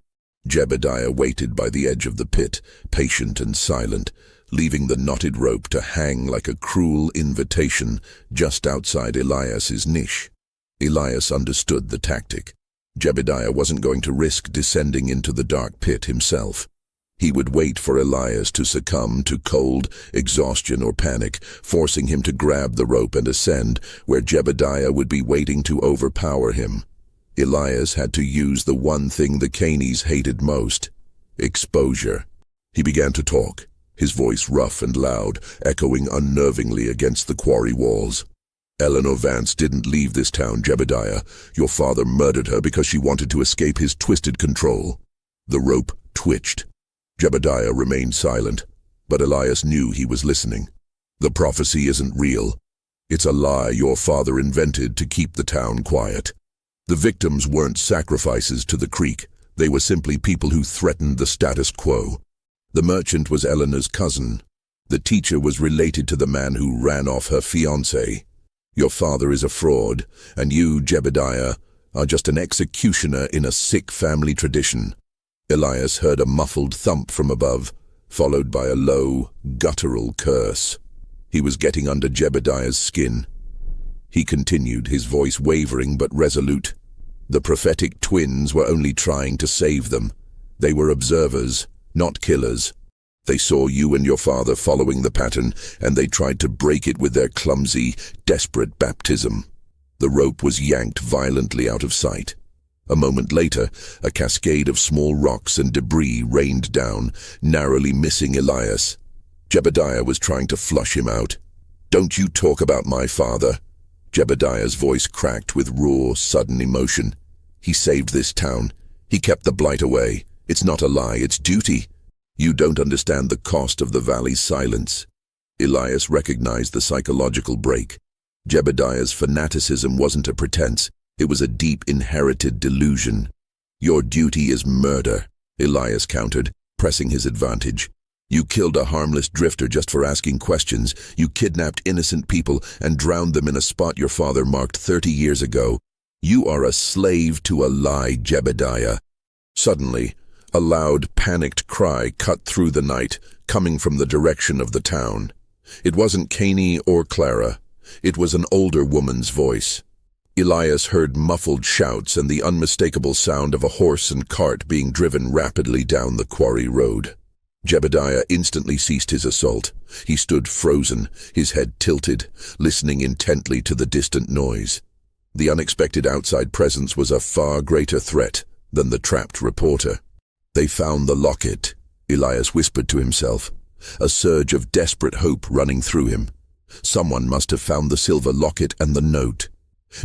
A: Jebediah waited by the edge of the pit, patient and silent, leaving the knotted rope to hang like a cruel invitation just outside Elias's niche. Elias understood the tactic. Jebediah wasn't going to risk descending into the dark pit himself. He would wait for Elias to succumb to cold, exhaustion, or panic, forcing him to grab the rope and ascend, where Jebediah would be waiting to overpower him. Elias had to use the one thing the Caneys hated most: exposure. He began to talk, his voice rough and loud, echoing unnervingly against the quarry walls. "Eleanor Vance didn't leave this town, Jebediah. Your father murdered her because she wanted to escape his twisted control." The rope twitched. Jebediah remained silent, but Elias knew he was listening. "The prophecy isn't real. It's a lie your father invented to keep the town quiet. The victims weren't sacrifices to the creek. They were simply people who threatened the status quo. The merchant was Eleanor's cousin. The teacher was related to the man who ran off her fiancé. Your father is a fraud, and you, Jebediah, are just an executioner in a sick family tradition." Elias heard a muffled thump from above, followed by a low, guttural curse. He was getting under Jebediah's skin. He continued, his voice wavering but resolute. "The prophetic twins were only trying to save them. They were observers, not killers. They saw you and your father following the pattern, and they tried to break it with their clumsy, desperate baptism." The rope was yanked violently out of sight. A moment later, a cascade of small rocks and debris rained down, narrowly missing Elias. Jebediah was trying to flush him out. "Don't you talk about my father." Jebediah's voice cracked with raw, sudden emotion. "He saved this town. He kept the blight away. It's not a lie, it's duty. You don't understand the cost of the valley's silence." Elias recognized the psychological break. Jebediah's fanaticism wasn't a pretense. It was a deep inherited delusion. "Your duty is murder," Elias countered, pressing his advantage. "You killed a harmless drifter just for asking questions. You kidnapped innocent people and drowned them in a spot your father marked 30 years ago. You are a slave to a lie, Jebediah." Suddenly, a loud, panicked cry cut through the night, coming from the direction of the town. It wasn't Caney or Clara. It was an older woman's voice. Elias heard muffled shouts and the unmistakable sound of a horse and cart being driven rapidly down the quarry road. Jebediah instantly ceased his assault. He stood frozen, his head tilted, listening intently to the distant noise. The unexpected outside presence was a far greater threat than the trapped reporter. "They found the locket," Elias whispered to himself, a surge of desperate hope running through him. Someone must have found the silver locket and the note.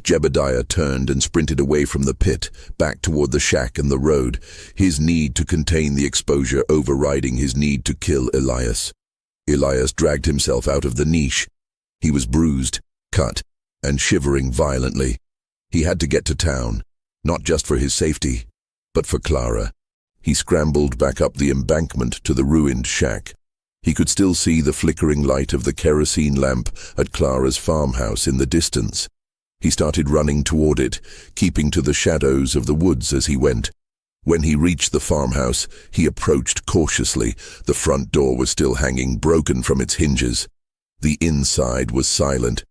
A: Jebediah turned and sprinted away from the pit, back toward the shack and the road, his need to contain the exposure overriding his need to kill Elias. Elias dragged himself out of the niche. He was bruised, cut, and shivering violently. He had to get to town, not just for his safety, but for Clara. He scrambled back up the embankment to the ruined shack. He could still see the flickering light of the kerosene lamp at Clara's farmhouse in the distance. He started running toward it, keeping to the shadows of the woods as he went. When he reached the farmhouse, he approached cautiously. The front door was still hanging broken from its hinges. The inside was silent.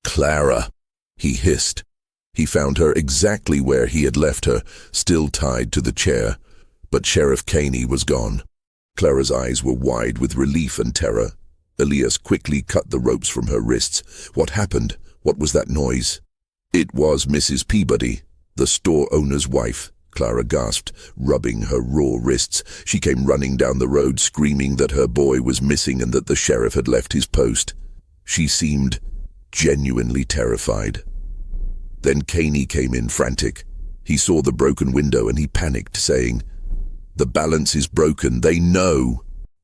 A: "Clara," he hissed. He found her exactly where he had left her, still tied to the chair. But Sheriff Caney was gone. Clara's eyes were wide with relief and terror. Elias quickly cut the ropes from her wrists. What happened? What was that noise? It was Mrs. Peabody, the store owner's wife. Clara gasped, rubbing her raw wrists. She came running down the road, screaming that her boy was missing and that the sheriff had left his post. She seemed genuinely terrified. Then Caney came in frantic. He saw the broken window and he panicked, saying, "The balance is broken. They know."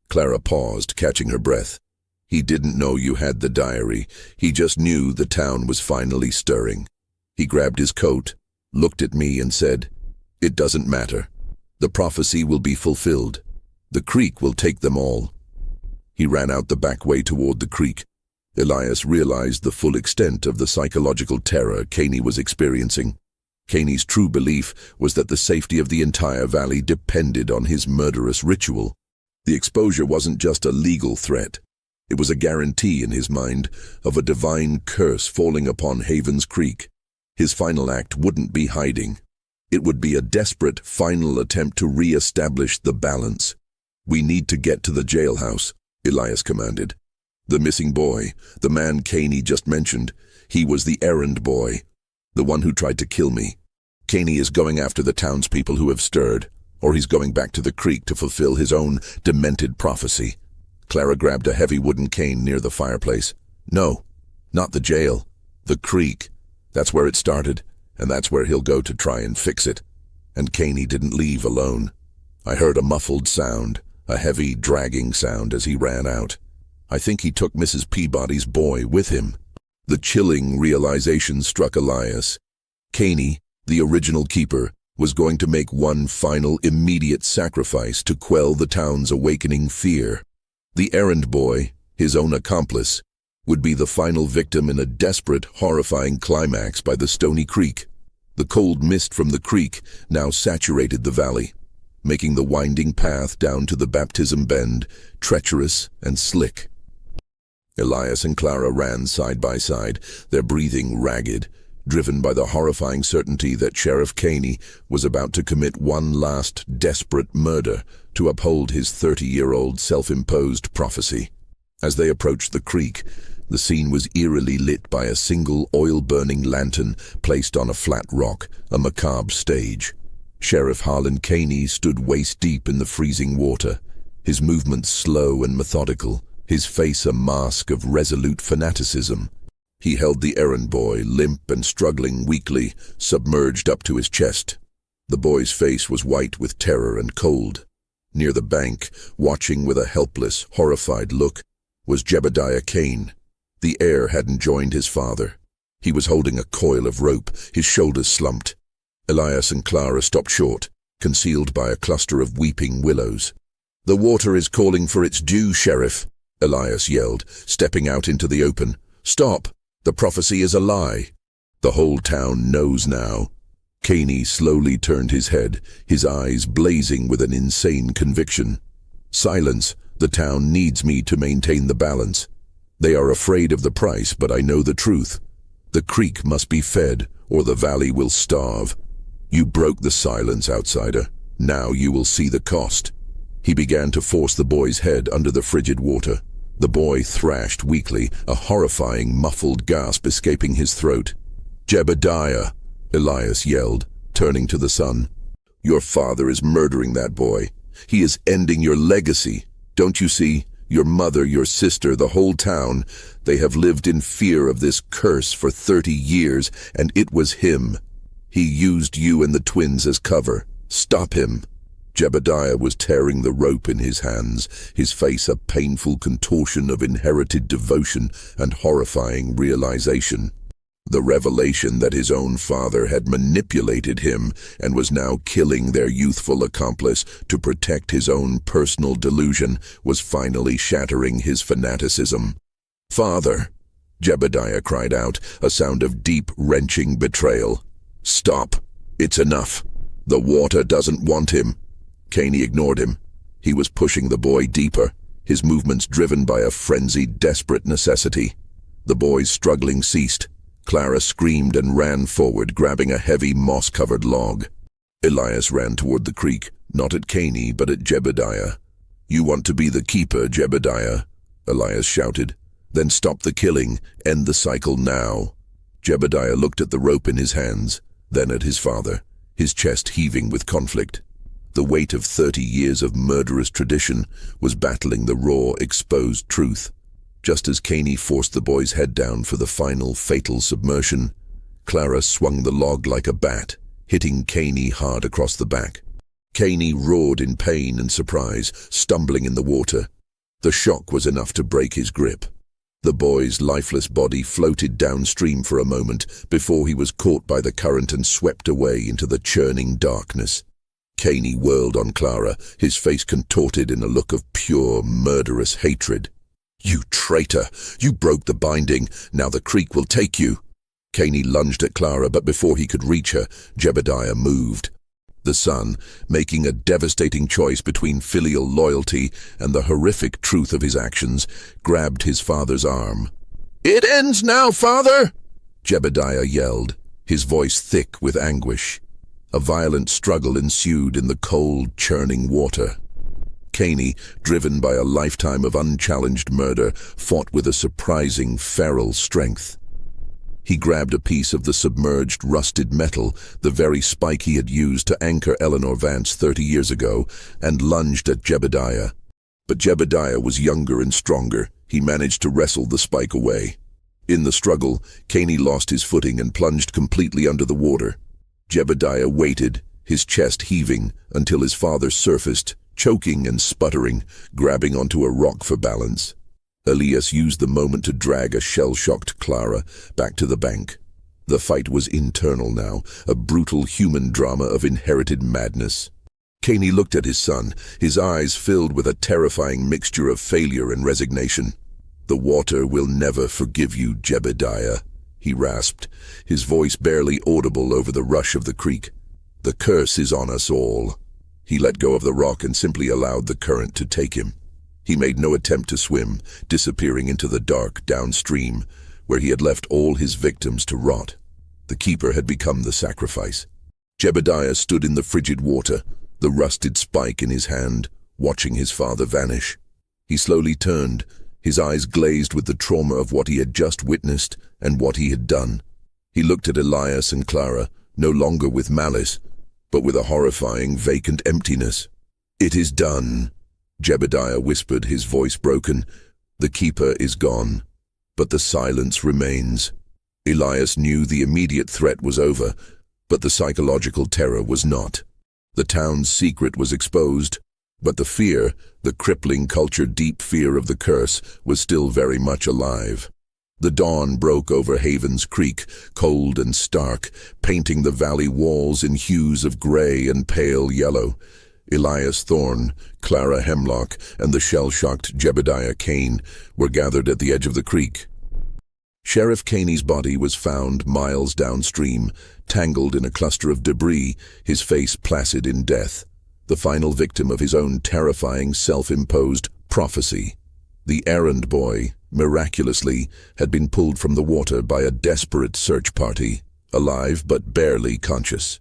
A: Clara paused, catching her breath. "He didn't know you had the diary. He just knew the town was finally stirring." He grabbed his coat, looked at me and said, "It doesn't matter. The prophecy will be fulfilled. The creek will take them all." He ran out the back way toward the creek. Elias realized the full extent of the psychological terror Caney was experiencing. Caney's true belief was that the safety of the entire valley depended on his murderous ritual. The exposure wasn't just a legal threat. It was a guarantee in his mind of a divine curse falling upon Havens Creek. His final act wouldn't be hiding. It would be a desperate, final attempt to re-establish the balance. "We need to get to the jailhouse," Elias commanded. "The missing boy, the man Caney just mentioned, he was the errand boy, the one who tried to kill me. Caney is going after the townspeople who have stirred, or he's going back to the creek to fulfill his own demented prophecy." Clara grabbed a heavy wooden cane near the fireplace. "No, not the jail. The creek. That's where it started. And that's where he'll go to try and fix it." And Caney didn't leave alone. I heard a muffled sound, a heavy, dragging sound as he ran out. I think he took Mrs. Peabody's boy with him. The chilling realization struck Elias. Caney, the original keeper, was going to make one final, immediate sacrifice to quell the town's awakening fear. The errand boy, his own accomplice, would be the final victim in a desperate, horrifying climax by the Stony Creek. The cold mist from the creek now saturated the valley, making the winding path down to the baptism bend treacherous and slick. Elias and Clara ran side by side, their breathing ragged, driven by the horrifying certainty that Sheriff Caney was about to commit one last desperate murder to uphold his 30-year-old self-imposed prophecy. As they approached the creek, the scene was eerily lit by a single oil-burning lantern placed on a flat rock, a macabre stage. Sheriff Harlan Caney stood waist-deep in the freezing water, his movements slow and methodical, his face a mask of resolute fanaticism. He held the errand boy, limp and struggling weakly, submerged up to his chest. The boy's face was white with terror and cold. Near the bank, watching with a helpless, horrified look, was Jebediah Kane. The heir hadn't joined his father. He was holding a coil of rope, his shoulders slumped. Elias and Clara stopped short, concealed by a cluster of weeping willows. "The water is calling for its due, Sheriff," Elias yelled, stepping out into the open. "Stop! The prophecy is a lie." "The whole town knows now." Caney slowly turned his head, his eyes blazing with an insane conviction. "Silence. The town needs me to maintain the balance. They are afraid of the price, but I know the truth. The creek must be fed, or the valley will starve. You broke the silence, outsider. Now you will see the cost." He began to force the boy's head under the frigid water. The boy thrashed weakly, a horrifying, muffled gasp escaping his throat. "Jebediah," Elias yelled, turning to the son. "Your father is murdering that boy. He is ending your legacy. Don't you see? Your mother, your sister, the whole town, they have lived in fear of this curse for 30 years, and it was him. He used you and the twins as cover. Stop him." Jebediah was tearing the rope in his hands, his face a painful contortion of inherited devotion and horrifying realization. The revelation that his own father had manipulated him and was now killing their youthful accomplice to protect his own personal delusion was finally shattering his fanaticism. "Father!" Jebediah cried out, a sound of deep, wrenching betrayal. "Stop! It's enough. The water doesn't want him." Caney ignored him. He was pushing the boy deeper, his movements driven by a frenzied, desperate necessity. The boy's struggling ceased. Clara screamed and ran forward, grabbing a heavy, moss-covered log. Elias ran toward the creek, not at Caney, but at Jebediah. "You want to be the keeper, Jebediah," Elias shouted. "Then stop the killing. End the cycle now." Jebediah looked at the rope in his hands, then at his father, his chest heaving with conflict. The weight of 30 years of murderous tradition was battling the raw, exposed truth. Just as Caney forced the boy's head down for the final, fatal submersion, Clara swung the log like a bat, hitting Caney hard across the back. Caney roared in pain and surprise, stumbling in the water. The shock was enough to break his grip. The boy's lifeless body floated downstream for a moment before he was caught by the current and swept away into the churning darkness. Caney whirled on Clara, his face contorted in a look of pure, murderous hatred. "You traitor! You broke the binding. Now the creek will take you." Caney lunged at Clara, but before he could reach her, Jebediah moved. The son, making a devastating choice between filial loyalty and the horrific truth of his actions, grabbed his father's arm. "It ends now, father!" Jebediah yelled, his voice thick with anguish. A violent struggle ensued in the cold, churning water. Caney, driven by a lifetime of unchallenged murder, fought with a surprising, feral strength. He grabbed a piece of the submerged, rusted metal, the very spike he had used to anchor Eleanor Vance 30 years ago, and lunged at Jebediah. But Jebediah was younger and stronger. He managed to wrestle the spike away. In the struggle, Caney lost his footing and plunged completely under the water. Jebediah waited, his chest heaving, until his father surfaced, choking and sputtering, grabbing onto a rock for balance. Elias used the moment to drag a shell-shocked Clara back to the bank. The fight was internal now, a brutal human drama of inherited madness. Caney looked at his son, his eyes filled with a terrifying mixture of failure and resignation. "The water will never forgive you, Jebediah," he rasped, his voice barely audible over the rush of the creek. "The curse is on us all." He let go of the rock and simply allowed the current to take him. He made no attempt to swim, disappearing into the dark downstream, where he had left all his victims to rot. The keeper had become the sacrifice. Jebediah stood in the frigid water, the rusted spike in his hand, watching his father vanish. He slowly turned, his eyes glazed with the trauma of what he had just witnessed and what he had done. He looked at Elias and Clara, no longer with malice, but with a horrifying, vacant emptiness. "It is done," Jebediah whispered, his voice broken. "The keeper is gone, but the silence remains." Elias knew the immediate threat was over, but the psychological terror was not. The town's secret was exposed, but the fear, the crippling culture-deep fear of the curse, was still very much alive. The dawn broke over Havens Creek, cold and stark, painting the valley walls in hues of gray and pale yellow. Elias Thorne, Clara Hemlock, and the shell-shocked Jebediah Kane were gathered at the edge of the creek. Sheriff Caney's body was found miles downstream, tangled in a cluster of debris, his face placid in death, the final victim of his own terrifying self-imposed prophecy. The errand boy, miraculously, had been pulled from the water by a desperate search party, alive but barely conscious.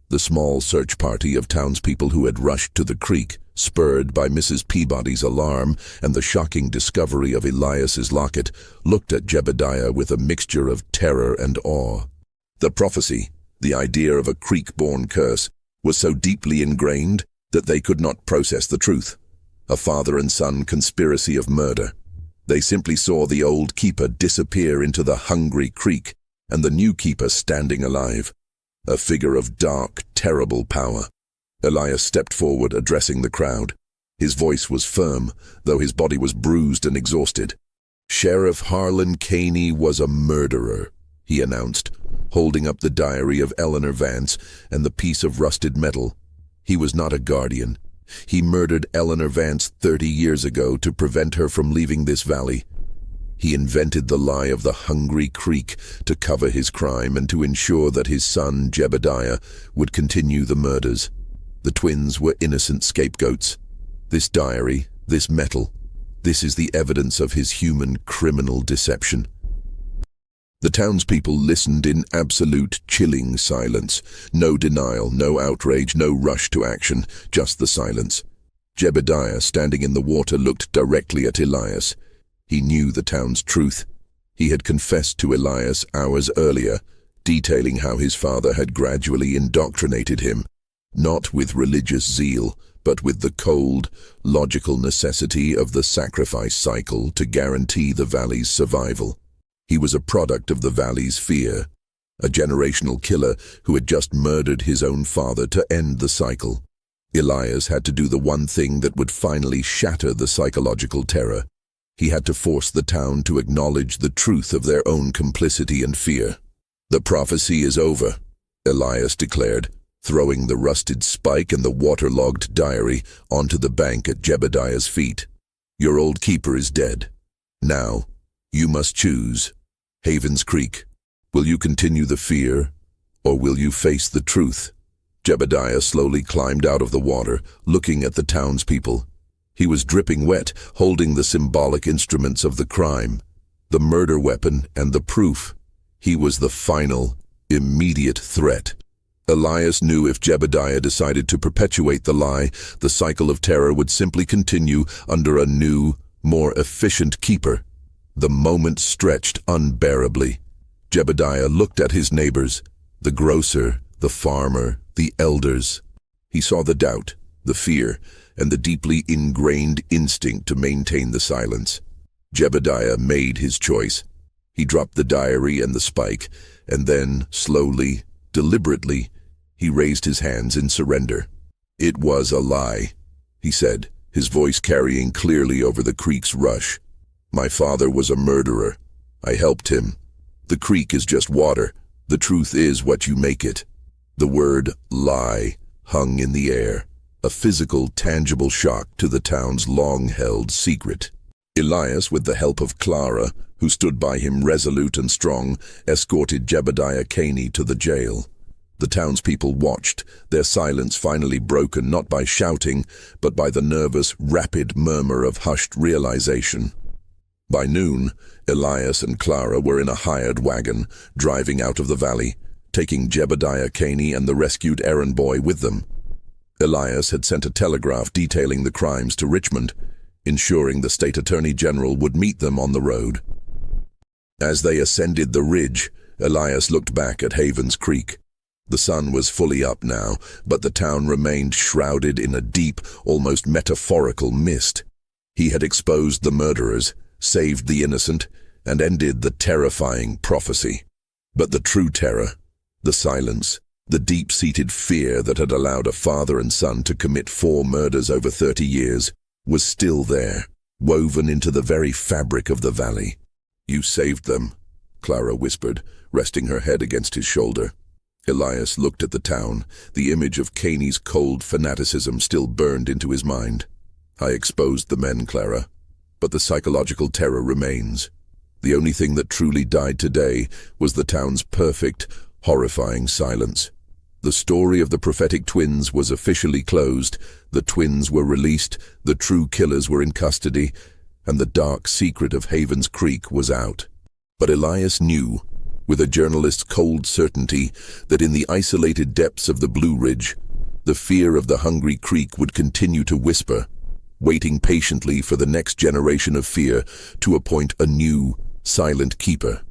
A: The small search party of townspeople who had rushed to the creek, spurred by Mrs. Peabody's alarm and the shocking discovery of Elias's locket, looked at Jebediah with a mixture of terror and awe. The prophecy, the idea of a creek-born curse, was so deeply ingrained that they could not process the truth. A father and son conspiracy of murder. They simply saw the old keeper disappear into the hungry creek and the new keeper standing alive. A figure of dark, terrible power. Elias stepped forward, addressing the crowd. His voice was firm, though his body was bruised and exhausted. Sheriff Harlan Caney was a murderer. he announced, holding up the diary of Eleanor Vance and the piece of rusted metal. He was not a guardian. He murdered Eleanor Vance 30 years ago to prevent her from leaving this valley. He invented the lie of the Hungry Creek to cover his crime and to ensure that his son, Jebediah, would continue the murders. The twins were innocent scapegoats. This diary, this metal, this is the evidence of his human criminal deception. The townspeople listened in absolute, chilling silence. No denial, no outrage, no rush to action, just the silence. Jebediah, standing in the water, looked directly at Elias. He knew the town's truth. He had confessed to Elias hours earlier, detailing how his father had gradually indoctrinated him, not with religious zeal, but with the cold, logical necessity of the sacrifice cycle to guarantee the valley's survival. He was a product of the valley's fear, a generational killer who had just murdered his own father to end the cycle. Elias had to do the one thing that would finally shatter the psychological terror. He had to force the town to acknowledge the truth of their own complicity and fear. "The prophecy is over," Elias declared, throwing the rusted spike and the waterlogged diary onto the bank at Jebediah's feet. "Your old keeper is dead. Now, you must choose. Havens Creek, will you continue the fear, or will you face the truth?" Jebediah slowly climbed out of the water, looking at the townspeople. He was dripping wet, holding the symbolic instruments of the crime, the murder weapon and the proof. He was the final, immediate threat. Elias knew if Jebediah decided to perpetuate the lie, the cycle of terror would simply continue under a new, more efficient keeper. The moment stretched unbearably. Jebediah looked at his neighbors, the grocer, the farmer, the elders. He saw the doubt, the fear, and the deeply ingrained instinct to maintain the silence. Jebediah made his choice. He dropped the diary and the spike, and then, slowly, deliberately, he raised his hands in surrender. "It was a lie," he said, his voice carrying clearly over the creek's rush. "My father was a murderer. I helped him. The creek is just water. The truth is what you make it." The word lie hung in the air, a physical, tangible shock to the town's long-held secret. Elias, with the help of Clara, who stood by him resolute and strong, escorted Jebediah Caney to the jail. The townspeople watched, their silence finally broken not by shouting, but by the nervous, rapid murmur of hushed realization. By noon, Elias and Clara were in a hired wagon, driving out of the valley, taking Jebediah Caney and the rescued errand boy with them. Elias had sent a telegraph detailing the crimes to Richmond, ensuring the state attorney general would meet them on the road. As they ascended the ridge, Elias looked back at Havens Creek. The sun was fully up now, but the town remained shrouded in a deep, almost metaphorical mist. He had exposed the murderers, saved the innocent, and ended the terrifying prophecy. But the true terror, the silence, the deep-seated fear that had allowed a father and son to commit 4 murders over 30 years, was still there, woven into the very fabric of the valley. "You saved them," Clara whispered, resting her head against his shoulder. Elias looked at the town, the image of Caney's cold fanaticism still burned into his mind. "I exposed the men, Clara, but the psychological terror remains. The only thing that truly died today was the town's perfect, horrifying silence. The story of the prophetic twins was officially closed, the twins were released, the true killers were in custody, and the dark secret of Havens Creek was out. But Elias knew, with a journalist's cold certainty, that in the isolated depths of the Blue Ridge, the fear of the Hungry Creek would continue to whisper, waiting patiently for the next generation of fear to appoint a new, silent keeper.